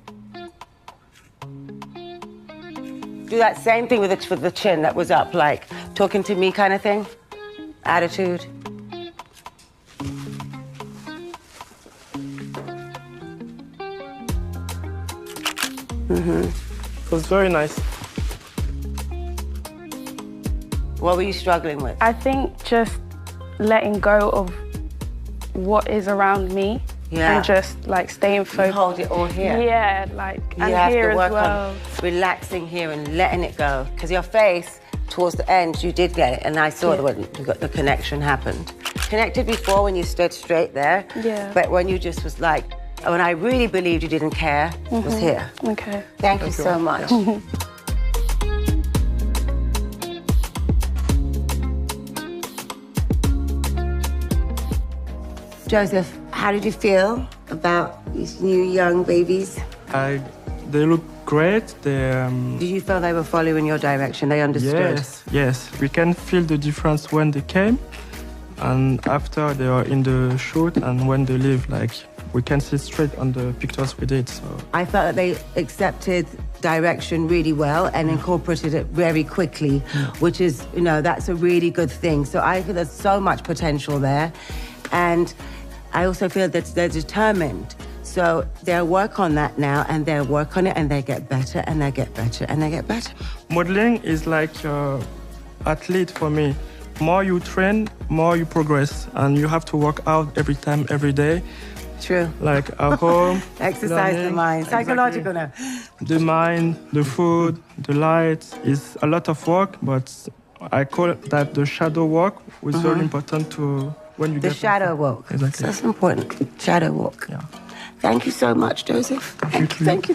S1: Do that same thing with the chin that was up, like talking to me kind of thing. Attitude.
S2: It was very nice.
S1: What were you struggling with?
S6: I think just letting go of what is around me and just like staying focused.
S1: Hold it all here.
S6: Yeah, like and
S1: you have
S6: here
S1: to work
S6: as well.
S1: on relaxing here and letting it go. Because your face, towards the end, you did get it, and I saw when you got the connection happened. Connected before when you stood straight there.
S6: Yeah.
S1: But when you just was like, when I really believed you didn't care, was here.
S6: Okay.
S1: Thank you so much. Joseph, how did you feel about these new young babies?
S2: They look great.
S1: Did you feel they were following your direction? They understood?
S2: Yes. We can feel the difference when they came and after they are in the shoot and when they leave, like, we can see straight on the pictures we did, so.
S1: I felt that they accepted direction really well and incorporated it very quickly, which is, you know, that's a really good thing. So I feel there's so much potential there. And I also feel that they're determined. So they'll work on that now and they'll work on it and they get better and they get better and they get better.
S2: Modeling is like athlete for me. More you train, more you progress. And you have to work out every time, every day.
S1: True.
S2: Like at home.
S1: Exercise the mind. Psychological now.
S2: The mind, the food, the light is a lot of work, but I call that the shadow work, which is very important to when you
S1: the
S2: get...
S1: The shadow walk.
S2: Exactly.
S1: That's important. Shadow walk.
S2: Yeah.
S1: Thank you so much, Joseph. Thank you. Thank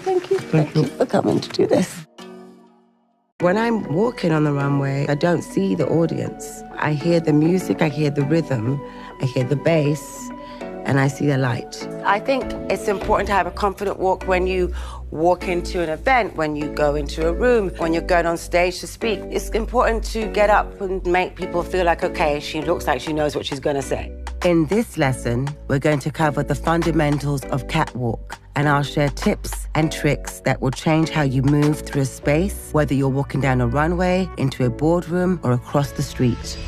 S1: you for coming to do this. When I'm walking on the runway, I don't see the audience. I hear the music, I hear the rhythm, I hear the bass, and I see the light. I think it's important to have a confident walk when you walk into an event, when you go into a room, when you're going on stage to speak. It's important to get up and make people feel like, okay, she looks like she knows what she's going to say. In this lesson, we're going to cover the fundamentals of catwalk, and I'll share tips and tricks that will change how you move through a space, whether you're walking down a runway, into a boardroom, or across the street.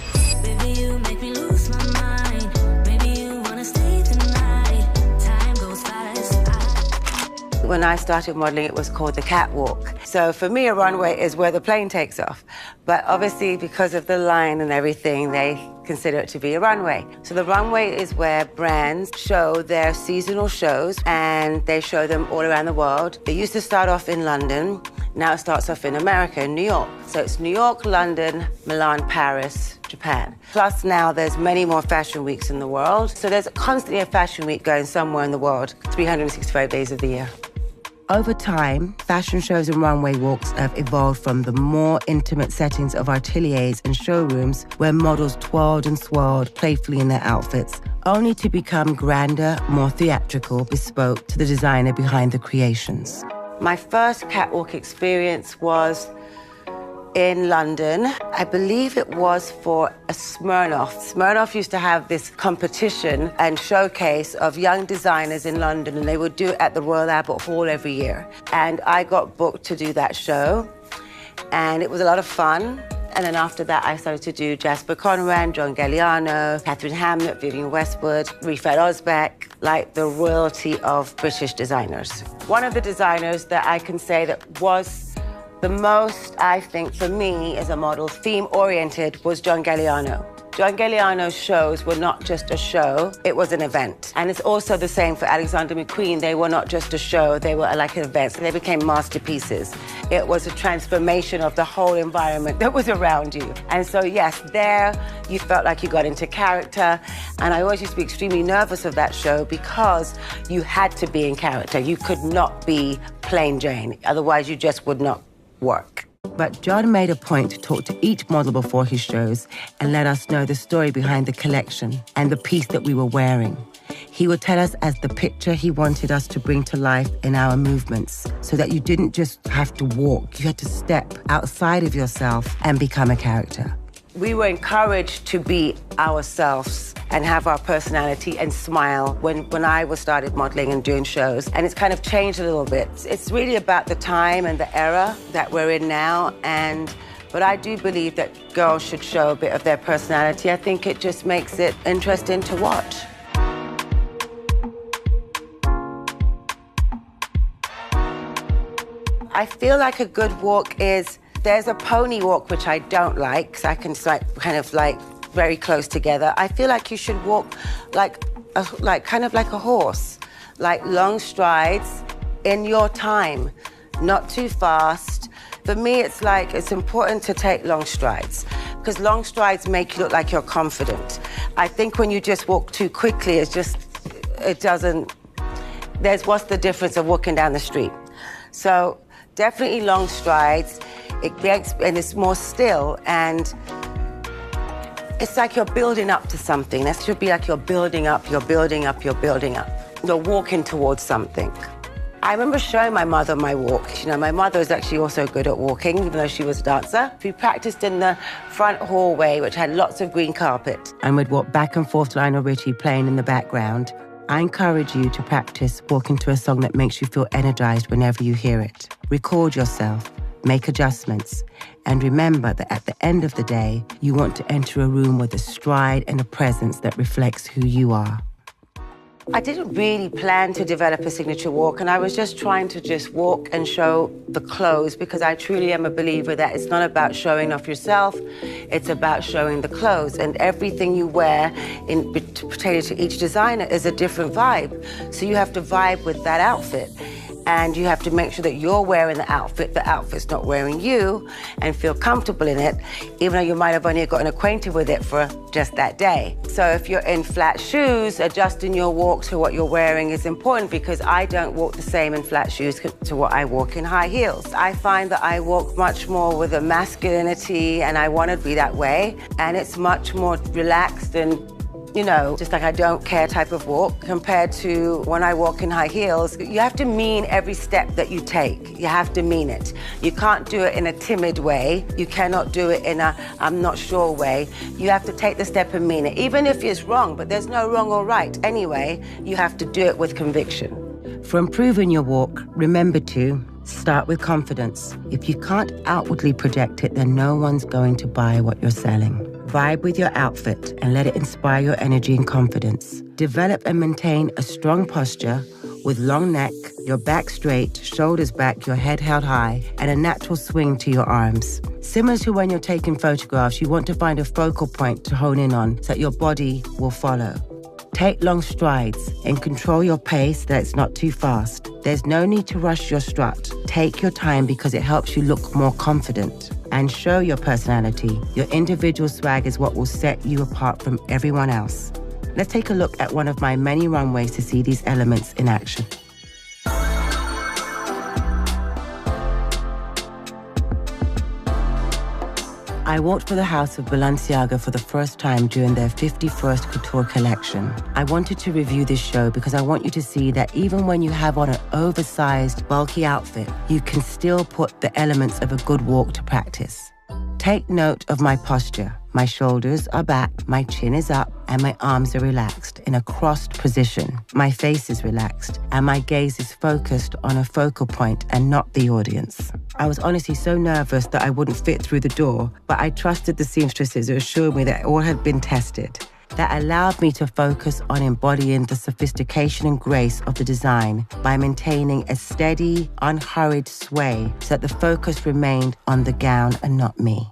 S5: Baby, you make me lose my mind. Maybe you wanna stay tonight. Time goes fast.
S1: When I started modeling, it was called the catwalk. So for me, a runway is where the plane takes off. But obviously, because of the line and everything, they consider it to be a runway. So the runway is where brands show their seasonal shows, and they show them all around the world. They used to start off in London, Now it starts off in America, in New York. So it's New York, London, Milan, Paris, Japan. Plus now there's many more fashion weeks in the world. So there's constantly a fashion week going somewhere in the world, 365 days of the year. Over time, fashion shows and runway walks have evolved from the more intimate settings of ateliers and showrooms where models twirled and swirled playfully in their outfits, only to become grander, more theatrical, bespoke to the designer behind the creations. My first catwalk experience was in London. I believe it was for a Smirnoff. Smirnoff used to have this competition and showcase of young designers in London, and they would do it at the Royal Albert Hall every year. And I got booked to do that show, and it was a lot of fun. And then after that, I started to do Jasper Conrad, John Galliano, Catherine Hamnet, Vivienne Westwood, Rifat Ozbek, like the royalty of British designers. One of the designers that I can say that was the most, I think, for me as a model, theme-oriented was John Galliano. John Galliano's shows were not just a show, it was an event. And it's also the same for Alexander McQueen. They were not just a show, they were like an event. So they became masterpieces. It was a transformation of the whole environment that was around you. And so, yes, there you felt like you got into character. And I always used to be extremely nervous of that show because you had to be in character. You could not be plain Jane, otherwise you just would not work. But John made a point to talk to each model before his shows and let us know the story behind the collection and the piece that we were wearing. He would tell us as the picture he wanted us to bring to life in our movements, so that you didn't just have to walk, you had to step outside of yourself and become a character. We were encouraged to be ourselves and have our personality and smile when I started modeling and doing shows. And it's kind of changed a little bit. It's really about the time and the era that we're in now. But I do believe that girls should show a bit of their personality. I think it just makes it interesting to watch. I feel like a good walk is, there's a pony walk, which I don't like, because I can kind of very close together. I feel like you should walk kind of like a horse, like long strides in your time, not too fast. For me, it's important to take long strides, because long strides make you look like you're confident. I think when you just walk too quickly, it doesn't, what's the difference of walking down the street? So definitely long strides. And it's more still, and it's like you're building up to something. That should be like you're building up, you're building up, you're building up. You're walking towards something. I remember showing my mother my walk. You know, my mother was actually also good at walking, even though she was a dancer. We practiced in the front hallway, which had lots of green carpet. And we'd walk back and forth to Lionel Richie playing in the background. I encourage you to practice walking to a song that makes you feel energized whenever you hear it. Record yourself. Make adjustments, and remember that at the end of the day, you want to enter a room with a stride and a presence that reflects who you are. I didn't really plan to develop a signature walk, and I was just trying to just walk and show the clothes, because I truly am a believer that it's not about showing off yourself, it's about showing the clothes. And everything you wear pertaining to each designer is a different vibe. So you have to vibe with that outfit. And you have to make sure that you're wearing the outfit's not wearing you, and feel comfortable in it, even though you might have only gotten acquainted with it for just that day. So if you're in flat shoes, adjusting your walk to what you're wearing is important, because I don't walk the same in flat shoes to what I walk in high heels. I find that I walk much more with a masculinity, and I want to be that way. And it's much more relaxed and, you know, just like I don't care type of walk, compared to when I walk in high heels. You have to mean every step that you take. You have to mean it. You can't do it in a timid way. You cannot do it in a I'm not sure way. You have to take the step and mean it. Even if it's wrong, but there's no wrong or right. Anyway, you have to do it with conviction. For improving your walk, remember to start with confidence. If you can't outwardly project it, then no one's going to buy what you're selling. Vibe with your outfit and let it inspire your energy and confidence. Develop and maintain a strong posture with long neck, your back straight, shoulders back, your head held high, and a natural swing to your arms. Similar to when you're taking photographs, you want to find a focal point to hone in on so that your body will follow. Take long strides and control your pace so that it's not too fast. There's no need to rush your strut. Take your time because it helps you look more confident and show your personality. Your individual swag is what will set you apart from everyone else. Let's take a look at one of my many runways to see these elements in action. I walked for the house of Balenciaga for the first time during their 51st couture collection. I wanted to review this show because I want you to see that even when you have on an oversized, bulky outfit, you can still put the elements of a good walk to practice. Take note of my posture. My shoulders are back, my chin is up, and my arms are relaxed in a crossed position. My face is relaxed, and my gaze is focused on a focal point and not the audience. I was honestly so nervous that I wouldn't fit through the door, but I trusted the seamstresses who assured me that all had been tested. That allowed me to focus on embodying the sophistication and grace of the design by maintaining a steady, unhurried sway so that the focus remained on the gown and not me.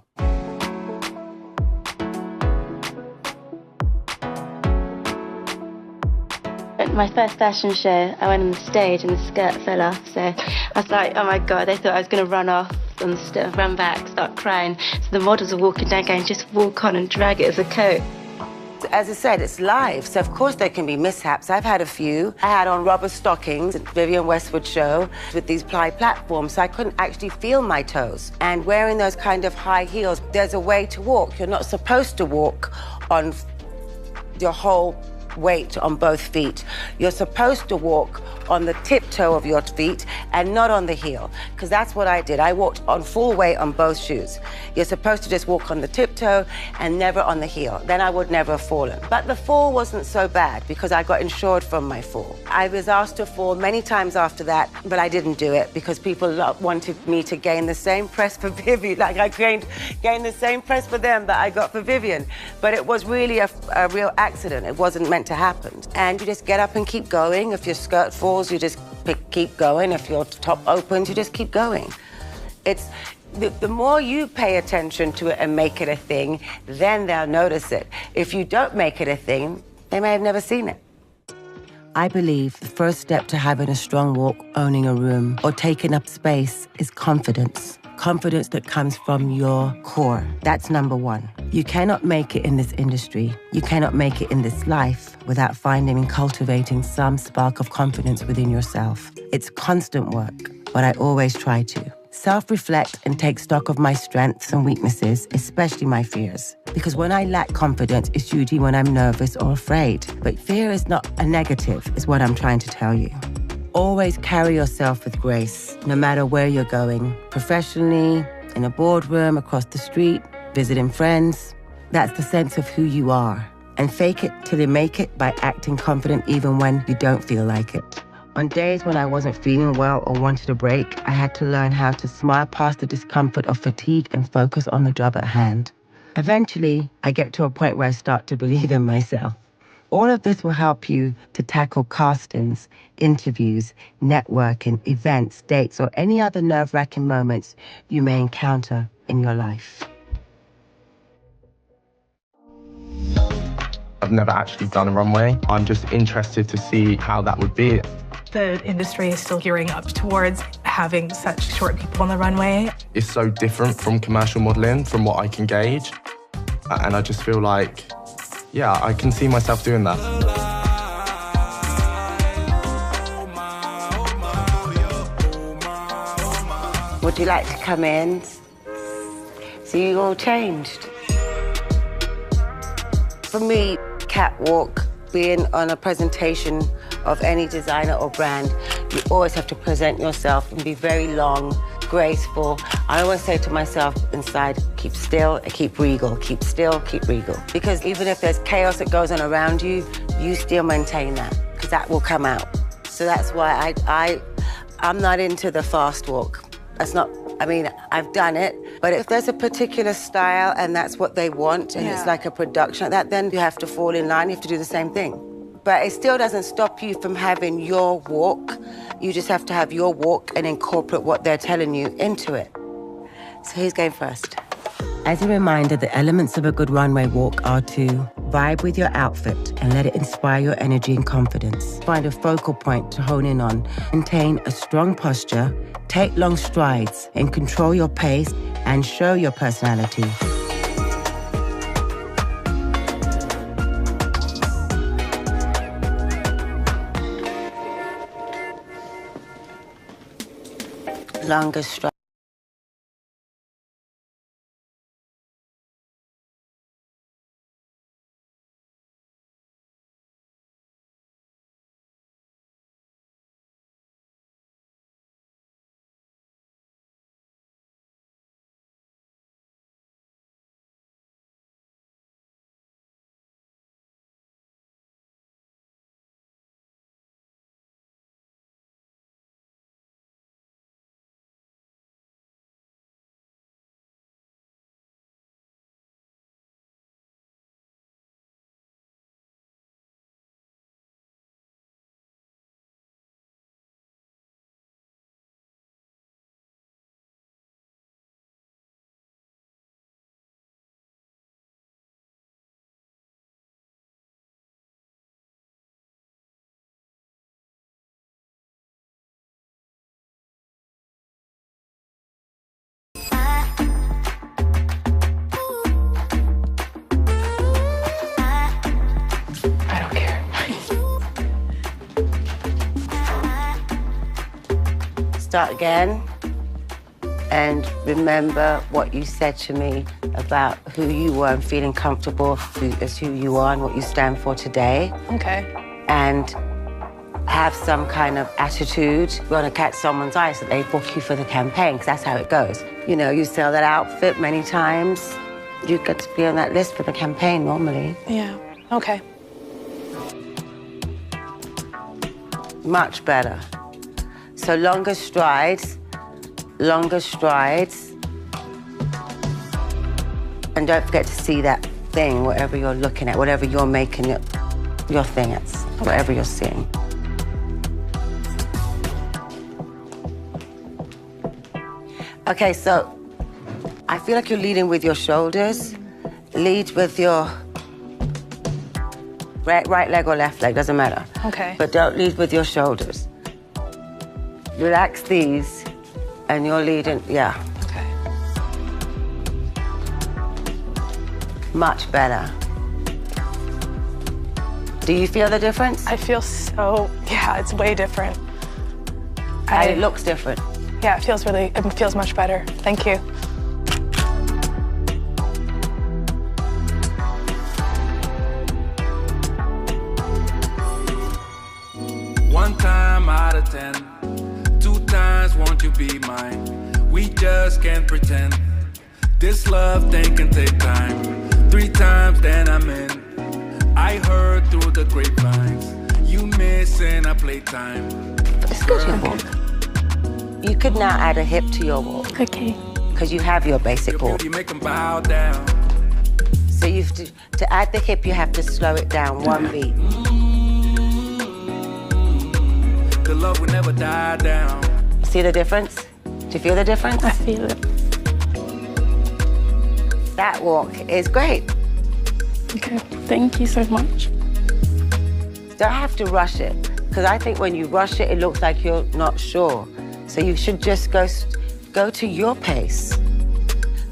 S8: My first fashion show, I went on the stage and the skirt fell off, so I was like, oh my God, they thought I was going to run off and run back, start crying. So the models are walking down going, just walk on and drag it as a coat.
S1: As I said, it's live, so of course there can be mishaps. I've had a few. I had on rubber stockings at Vivienne Westwood show with these ply platforms, so I couldn't actually feel my toes. And wearing those kind of high heels, there's a way to walk. You're not supposed to walk on your whole weight on both feet. You're supposed to walk on the tiptoe of your feet and not on the heel, because that's what I did. I walked on full weight on both shoes. You're supposed to just walk on the tiptoe and never on the heel. Then I would never have fallen. But the fall wasn't so bad because I got insured from my fall. I was asked to fall many times after that, but I didn't do it because people wanted me to gain the same press for Vivienne, like I gained the same press for them that I got for Vivienne. But it was really a real accident. It wasn't meant to happen. And you just get up and keep going. If your skirt falls, you just keep going. If your top opens, you just keep going. It's the more you pay attention to it and make it a thing, then they'll notice it. If you don't make it a thing, they may have never seen it. I believe the first step to having a strong walk, owning a room, or taking up space is confidence. Confidence that comes from your core. That's number one. You cannot make it in this industry. You cannot make it in this life without finding and cultivating some spark of confidence within yourself. It's constant work, but I always try to. Self-reflect and take stock of my strengths and weaknesses, especially my fears. Because when I lack confidence, it's usually when I'm nervous or afraid. But fear is not a negative, is what I'm trying to tell you. Always carry yourself with grace, no matter where you're going. Professionally, in a boardroom, across the street, visiting friends. That's the sense of who you are. And fake it till you make it by acting confident even when you don't feel like it. On days when I wasn't feeling well or wanted a break, I had to learn how to smile past the discomfort of fatigue and focus on the job at hand. Eventually, I get to a point where I start to believe in myself. All of this will help you to tackle castings, interviews, networking, events, dates, or any other nerve-wracking moments you may encounter in your life.
S7: I've never actually done a runway. I'm just interested to see how that would be.
S4: The industry is still gearing up towards having such short people on the runway.
S7: It's so different from commercial modeling, from what I can gauge. And I just feel like, yeah, I can see myself doing that.
S1: Would you like to come in? See you all changed. For me, catwalk, being on a presentation of any designer or brand, you always have to present yourself and be very long, graceful. I always say to myself inside, keep still and keep regal, keep still, keep regal. Because even if there's chaos that goes on around you, you still maintain that, because that will come out. So that's why I'm not into the fast walk. That's not, I mean, I've done it, but if there's a particular style and that's what they want, and it's like a production like that, then you have to fall in line, you have to do the same thing. But it still doesn't stop you from having your walk. You just have to have your walk and incorporate what they're telling you into it. So who's going first? As a reminder, the elements of a good runway walk are to Vibe with your outfit and let it inspire your energy and confidence. Find a focal point to hone in on. Maintain a strong posture, take long strides, and control your pace and show your personality. Longer strides. Start again and remember what you said to me about who you were and feeling comfortable as who you are and what you stand for today.
S4: Okay.
S1: And have some kind of attitude. You want to catch someone's eye so they book you for the campaign, because that's how it goes. You know, you sell that outfit many times, you get to be on that list for the campaign normally.
S4: Yeah, okay.
S1: Much better. So longer strides. And don't forget to see that thing, whatever you're looking at, whatever you're making your thing at, whatever you're seeing. Okay, so I feel like you're leading with your shoulders. Lead with your right leg or left leg, doesn't matter.
S4: Okay.
S1: But don't lead with your shoulders. Relax these, and you're leading, yeah.
S4: Okay.
S1: Much better. Do you feel the difference?
S4: I feel so, yeah, it's way different.
S1: And it looks different.
S4: Yeah, it feels much better. Thank you.
S9: One time out of 10, 2 times won't you be mine? We just can't pretend. This love thing can take time. 3 times then I'm in. I heard through the grapevines, you missing a playtime.
S1: It's good, your walk. You could now add a hip to your walk.
S6: Okay.
S1: Because you have your basic walk.
S9: You make them bow down.
S1: So you have to add the hip, you have to slow it down 1 beat.
S9: The love will never die down.
S1: See the difference? Do you feel the difference?
S6: I feel it.
S1: That walk is great.
S6: Okay, thank you so much.
S1: Don't have to rush it, because I think when you rush it, it looks like you're not sure. So you should just go to your pace.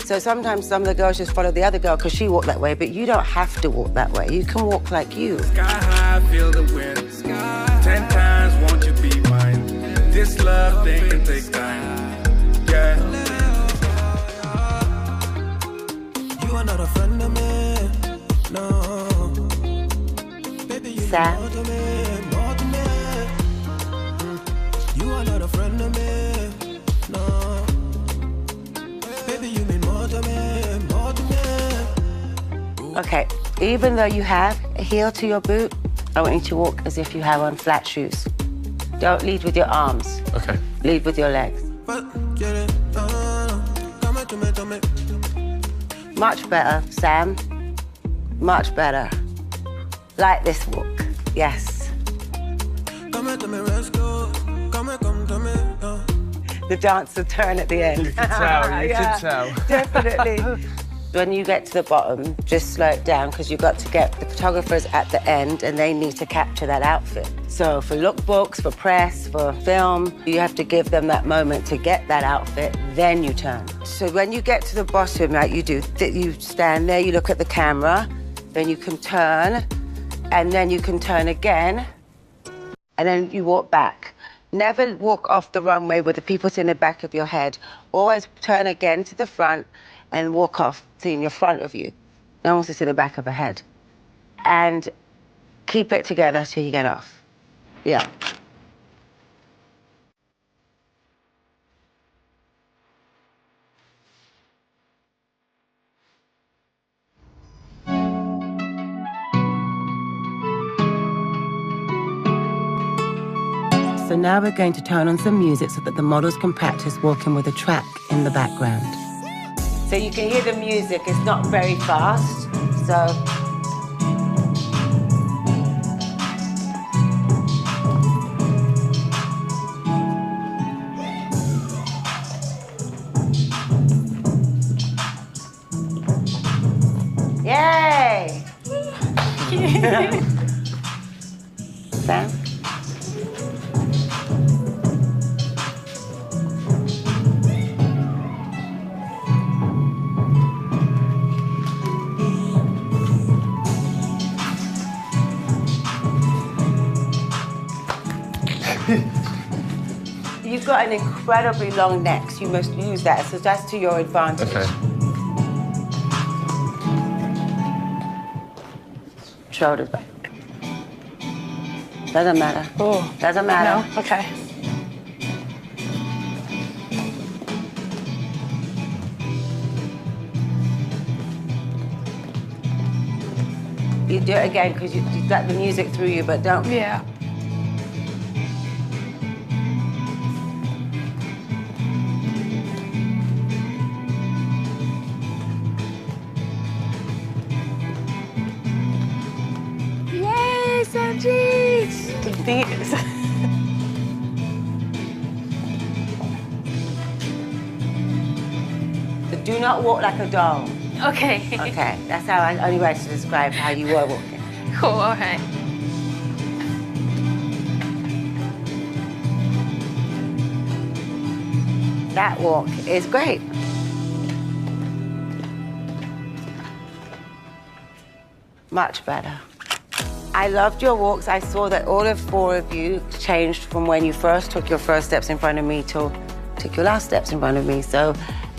S1: So sometimes some of the girls just follow the other girl because she walked that way, but you don't have to walk that way. You can walk like you.
S9: Sky high, feel the wind. 10 times won't you be mine? This love thing can take time. Yeah. You are not a friend of me, no. Baby, you
S1: Sam.
S9: more to me. You are not a friend of me, no. Baby, you mean more to me, more to me.
S1: Okay, even though you have a heel to your boot, I want you to walk as if you have on flat shoes. Don't lead with your arms.
S7: Okay.
S1: Lead with your legs. Much better, Sam. Much better. Like this walk. Yes. The dancer turn at the end.
S7: You can tell, you can tell.
S1: Definitely. When you get to the bottom, just slow it down because you've got to get the photographers at the end and they need to capture that outfit. So for lookbooks, for press, for film, you have to give them that moment to get that outfit, then you turn. So when you get to the bottom, like you stand there, you look at the camera, then you can turn, and then you can turn again, and then you walk back. Never walk off the runway with the people in the back of your head. Always turn again to the front and walk off, seeing in front of you. No one sits in the back of a head. And keep it together till you get off. Yeah. So now we're going to turn on some music so that the models can practice walking with a track in the background. So you can hear the music, it's not very fast, so. Yay! Sam? You've got an incredibly long neck, so you must use that, so that's to your advantage.
S7: Okay.
S1: Shoulders back. Doesn't matter.
S4: Oh.
S1: Doesn't matter.
S4: No? Okay.
S1: You do it again, because you got the music through you, but don't.
S4: Yeah. These.
S1: Do not walk like a doll.
S4: Okay.
S1: Okay, that's how only way to describe how you were walking.
S4: Cool, okay.
S1: That walk is great. Much better. I loved your walks. I saw that all of four of you changed from when you first took your first steps in front of me till took your last steps in front of me. So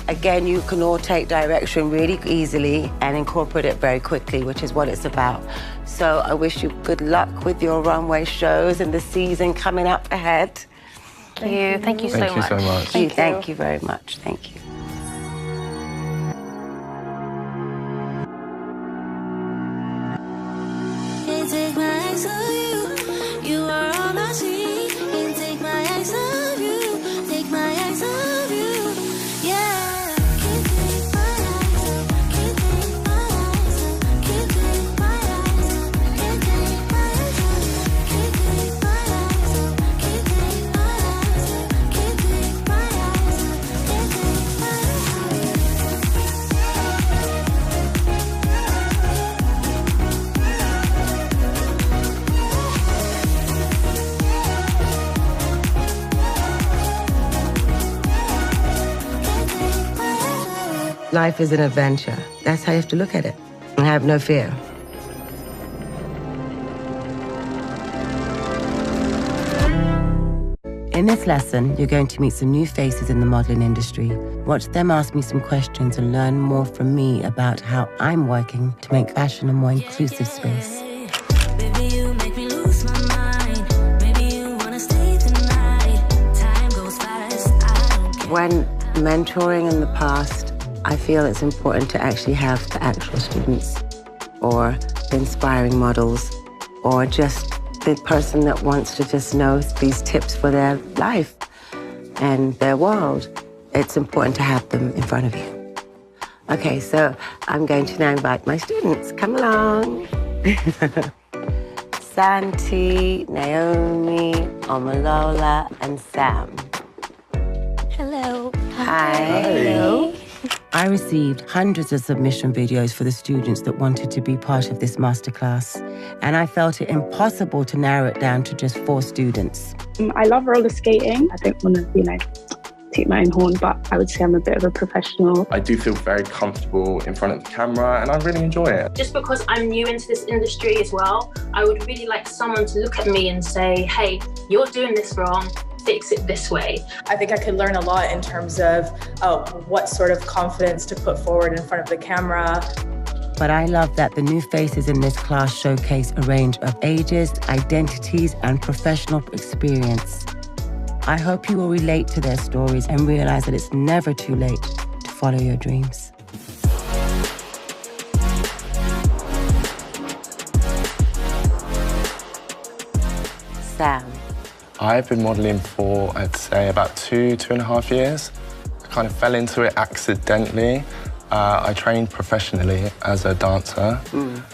S1: again, you can all take direction really easily and incorporate it very quickly, which is what it's about. So I wish you good luck with your runway shows and the season coming up ahead.
S4: Thank you. Thank you so much.
S7: Thank you so much.
S1: Thank you very much. Thank you.
S5: Can't take my eyes off you. You are all I see. Can't take my eyes off you. Take my eyes off you. Yeah. Can't take my eyes off. Can't take my eyes off. Can't take my eyes off. Can't take my eyes off. Can't take my eyes off. Can't take my eyes off. Can't take my eyes off. Can't take my
S1: Life is an adventure. That's how you have to look at it. And have no fear. In this lesson, you're going to meet some new faces in the modeling industry. Watch them ask me some questions and learn more from me about how I'm working to make fashion a more inclusive space.
S5: Baby, you make me lose my mind. Maybe you wanna stay tonight. Time goes fast. I don't care.
S1: When mentoring in the past, I feel it's important to actually have the actual students or the inspiring models or just the person that wants to just know these tips for their life and their world. It's important to have them in front of you. Okay, so I'm going to now invite my students. Come along. Santi, Naomi, Omolola, and Sam.
S8: Hello.
S1: Hi.
S7: Hello.
S1: I received hundreds of submission videos for the students that wanted to be part of this masterclass, and I felt it impossible to narrow it down to just 4 students.
S6: I love roller skating. I don't want to, toot my own horn, but I would say I'm a bit of a professional.
S7: I do feel very comfortable in front of the camera and I really enjoy it.
S10: Just because I'm new into this industry as well, I would really like someone to look at me and say, hey, you're doing this wrong, fix it this way.
S11: I think I could learn a lot in terms of what sort of confidence to put forward in front of the camera.
S1: But I love that the new faces in this class showcase a range of ages, identities, and professional experience. I hope you will relate to their stories and realize that it's never too late to follow your dreams. Sam.
S7: I've been modelling for, I'd say, about 2.5 years. I kind of fell into it accidentally. I trained professionally as a dancer.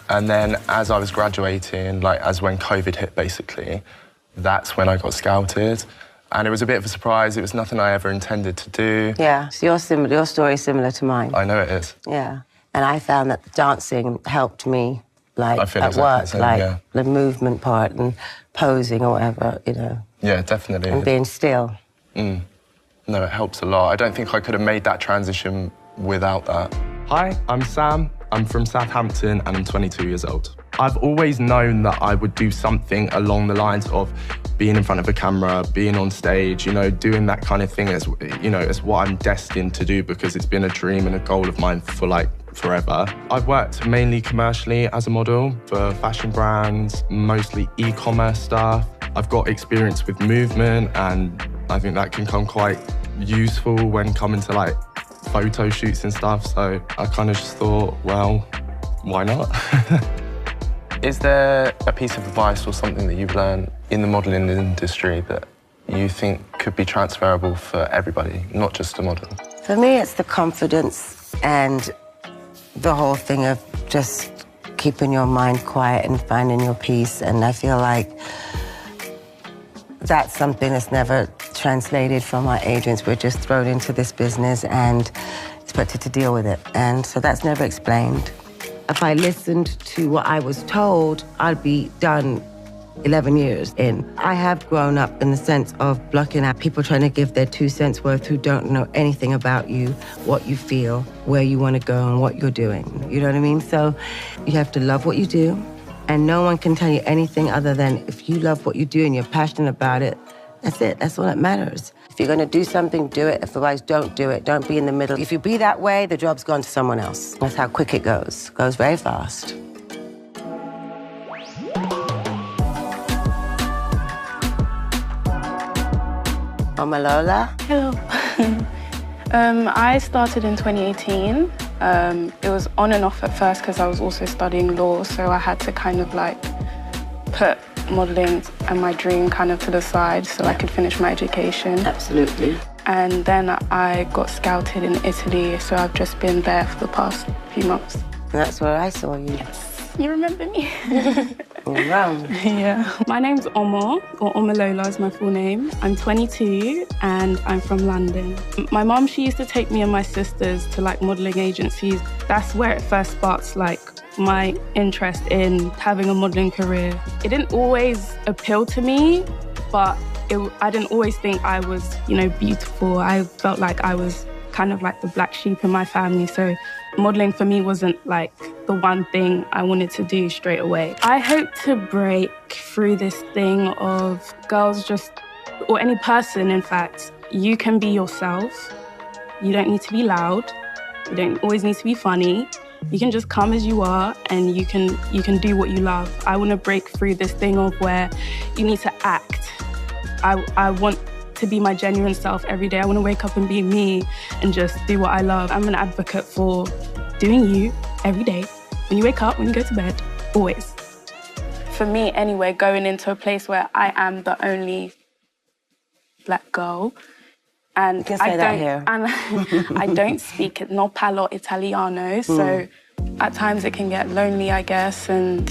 S7: And then as I was graduating, as when COVID hit, basically, that's when I got scouted. And it was a bit of a surprise. It was nothing I ever intended to do.
S1: Yeah, so your story is similar to mine.
S7: I know it is.
S1: Yeah, and I found that dancing helped me,
S7: I feel
S1: at
S7: exactly
S1: work,
S7: the same,
S1: the movement part and posing or whatever,
S7: Yeah, definitely.
S1: And being still.
S7: No, it helps a lot. I don't think I could have made that transition without that. Hi, I'm Sam. I'm from Southampton and I'm 22 years old. I've always known that I would do something along the lines of being in front of a camera, being on stage, doing that kind of thing as what I'm destined to do because it's been a dream and a goal of mine for forever. I've worked mainly commercially as a model for fashion brands, mostly e-commerce stuff. I've got experience with movement and I think that can come quite useful when coming to photo shoots and stuff. So I kind of just thought, well, why not? Is there a piece of advice or something that you've learned in the modelling industry that you think could be transferable for everybody, not just a model?
S1: For me, it's the confidence and the whole thing of just keeping your mind quiet and finding your peace. And I feel like that's something that's never translated from our agents. We're just thrown into this business and expected to deal with it. And so that's never explained. If I listened to what I was told, I'd be done 11 years in. I have grown up in the sense of blocking out people trying to give their 2 cents worth who don't know anything about you, what you feel, where you want to go, and what you're doing. You know what I mean? So you have to love what you do, and no one can tell you anything other than if you love what you do and you're passionate about it, that's it. That's all that matters. If you're going to do something, do it. If otherwise, don't do it. Don't be in the middle. If you be that way, the job's gone to someone else. That's how quick it goes. It goes very fast. Omalola.
S6: Hello. I started in 2018. It was on and off at first because I was also studying law, so I had to kind of put modelling and my dream kind of to the side so I could finish my education.
S1: Absolutely.
S6: And then I got scouted in Italy, so I've just been there for the past few months.
S1: And that's where I saw you.
S6: Yes, you remember me.
S1: Wow.
S6: Yeah. My name's Omo, or Omalola is my full name. I'm 22 and I'm from London. My mum, she used to take me and my sisters to modelling agencies. That's where it first sparks my interest in having a modelling career. It didn't always appeal to me, but I didn't always think I was, beautiful. I felt like I was kind of the black sheep in my family, so modelling for me wasn't the one thing I wanted to do straight away. I hope to break through this thing of girls or any person, in fact, you can be yourself. You don't need to be loud. You don't always need to be funny. You can just come as you are and you can do what you love. I want to break through this thing of where you need to act. I want to be my genuine self every day. I want to wake up and be me and just do what I love. I'm an advocate for doing you every day. When you wake up, when you go to bed, always. For me, anyway, going into a place where I am the only black girl, and I don't speak no parlo Italiano, so at times it can get lonely, I guess, and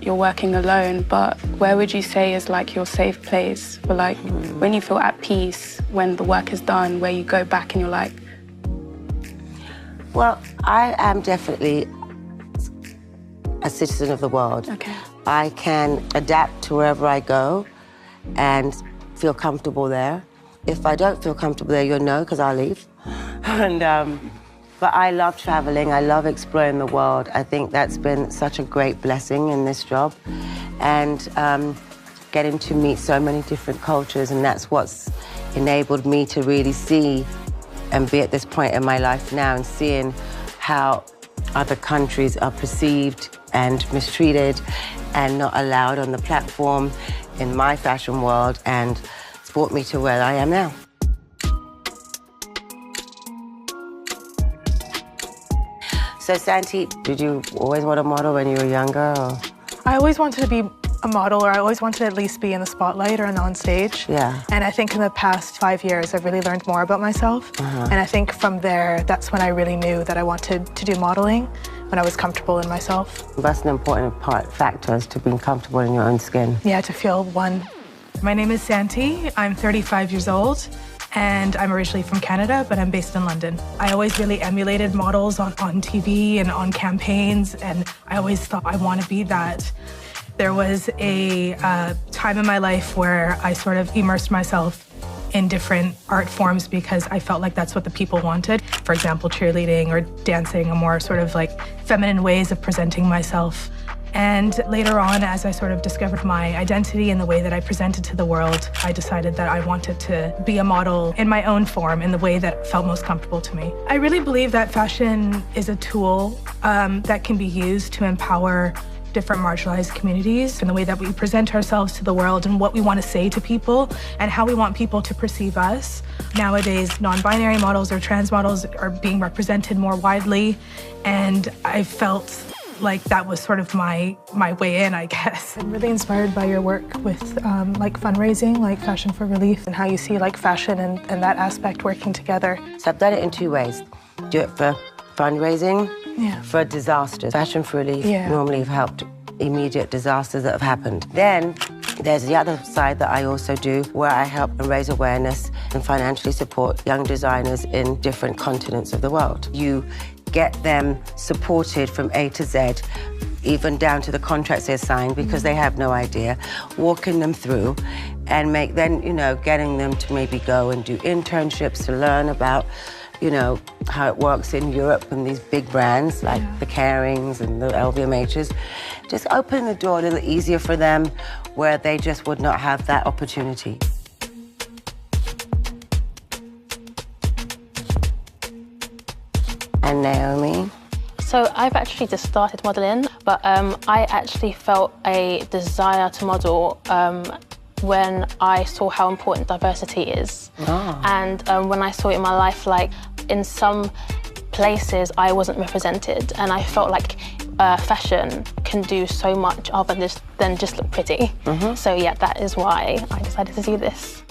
S6: you're working alone. But where would you say is your safe place for when you feel at peace when the work is done, where you go back and you're
S1: Well, I am definitely a citizen of the world.
S4: Okay.
S1: I can adapt to wherever I go and feel comfortable there. If I don't feel comfortable there, you'll know, because I'll leave. But I love traveling. I love exploring the world. I think that's been such a great blessing in this job. And getting to meet so many different cultures, and that's what's enabled me to really see and be at this point in my life now and seeing how other countries are perceived and mistreated and not allowed on the platform in my fashion world, and it's brought me to where I am now. So Santi, did you always want to model when you were younger? Or?
S4: I always wanted to be a model, or I always wanted to at least be in the spotlight or on stage.
S1: Yeah.
S4: And I think in the past 5 years, I've really learned more about myself. And I think from there, that's when I really knew that I wanted to do modeling, when I was comfortable in myself.
S1: That's an important factor, is to being comfortable in your own skin.
S4: Yeah, to feel one.
S12: My name is Santi. I'm 35 years old. And I'm originally from Canada, but I'm based in London. I always really emulated models on TV and on campaigns, and I always thought I want to be that. There was a time in my life where I sort of immersed myself in different art forms because I felt like that's what the people wanted. For example, cheerleading or dancing, a more sort of like feminine ways of presenting myself. And later on, as I sort of discovered my identity and the way that I presented to the world, I decided that I wanted to be a model in my own form, in the way that felt most comfortable to me. I really believe that fashion is a tool that can be used to empower different marginalized communities and the way that we present ourselves to the world and what we want to say to people and how we want people to perceive us. Nowadays, non-binary models or trans models are being represented more widely, and I felt like that was sort of my way in, I guess.
S4: I'm really inspired by your work with like fundraising, like Fashion for Relief, and how you see like fashion and that aspect working together.
S1: So I've done it in two ways. Do it for fundraising, for disasters. Fashion for Relief normally have helped immediate disasters that have happened. Then there's the other side that I also do, where I help and raise awareness and financially support young designers in different continents of the world. You get them supported from A to Z, even down to the contracts they sign, because they have no idea, walking them through and getting them to maybe go and do internships to learn about, how it works in Europe and these big brands like the Carings and the LVMHs. Just open the door a little easier for them where they just would not have that opportunity. And Naomi?
S8: So I've actually just started modeling, but I actually felt a desire to model when I saw how important diversity is. And when I saw it in my life, like in some places I wasn't represented, and I felt like fashion can do so much other than just look pretty. So yeah, that is why I decided to do this.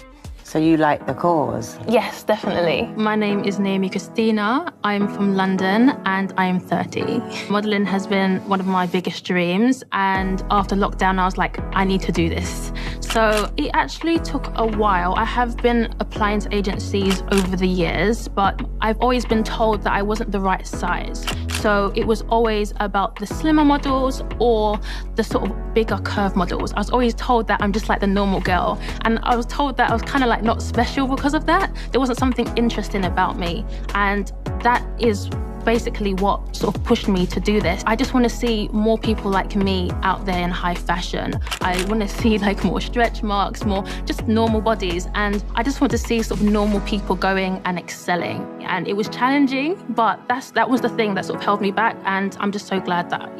S1: So you like the cause?
S8: Yes, definitely.
S6: My name is Naomi Christina. I'm from London and I'm 30. Modeling has been one of my biggest dreams, and after lockdown I was like, I need to do this. So it actually took a while. I have been applying to agencies over the years, but I've always been told that I wasn't the right size. So it was always about the slimmer models or the sort of bigger curve models. I was always told that I'm just like the normal girl. And I was told that I was kind of like not special because of that. There wasn't something interesting about me. And that is basically what sort of pushed me to do this. I just want to see more people like me out there in high fashion. I want to see like more stretch marks, more just normal bodies. And I just want to see sort of normal people going and excelling. And it was challenging, but that was the thing that sort of held me back. And I'm just so glad that,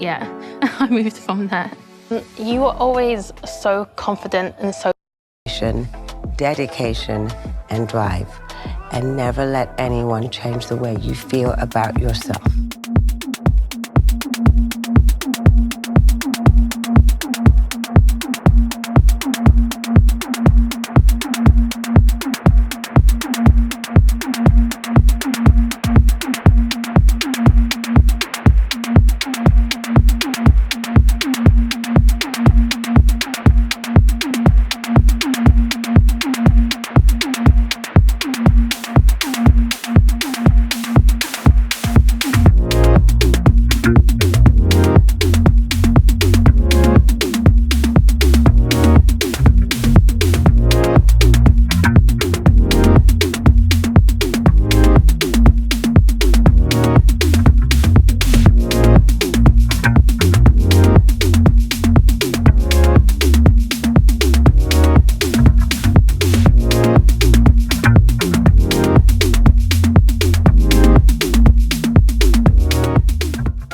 S6: I moved from that.
S8: You were always so confident and so...
S1: Dedication and drive. And never let anyone change the way you feel about yourself.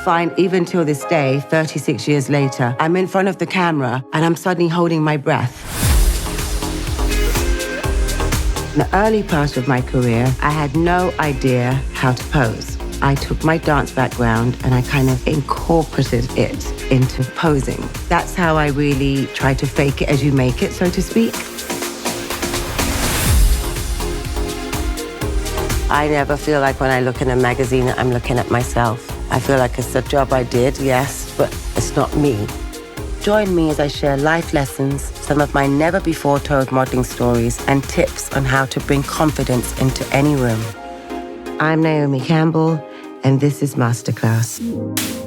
S1: find even till this day, 36 years later, I'm in front of the camera and I'm suddenly holding my breath. In the early part of my career, I had no idea how to pose. I took my dance background and I kind of incorporated it into posing. That's how I really try to fake it as you make it, so to speak. I never feel like when I look in a magazine, I'm looking at myself. I feel like it's a job I did, yes, but it's not me. Join me as I share life lessons, some of my never-before-told modeling stories, and tips on how to bring confidence into any room. I'm Naomi Campbell, and this is Masterclass.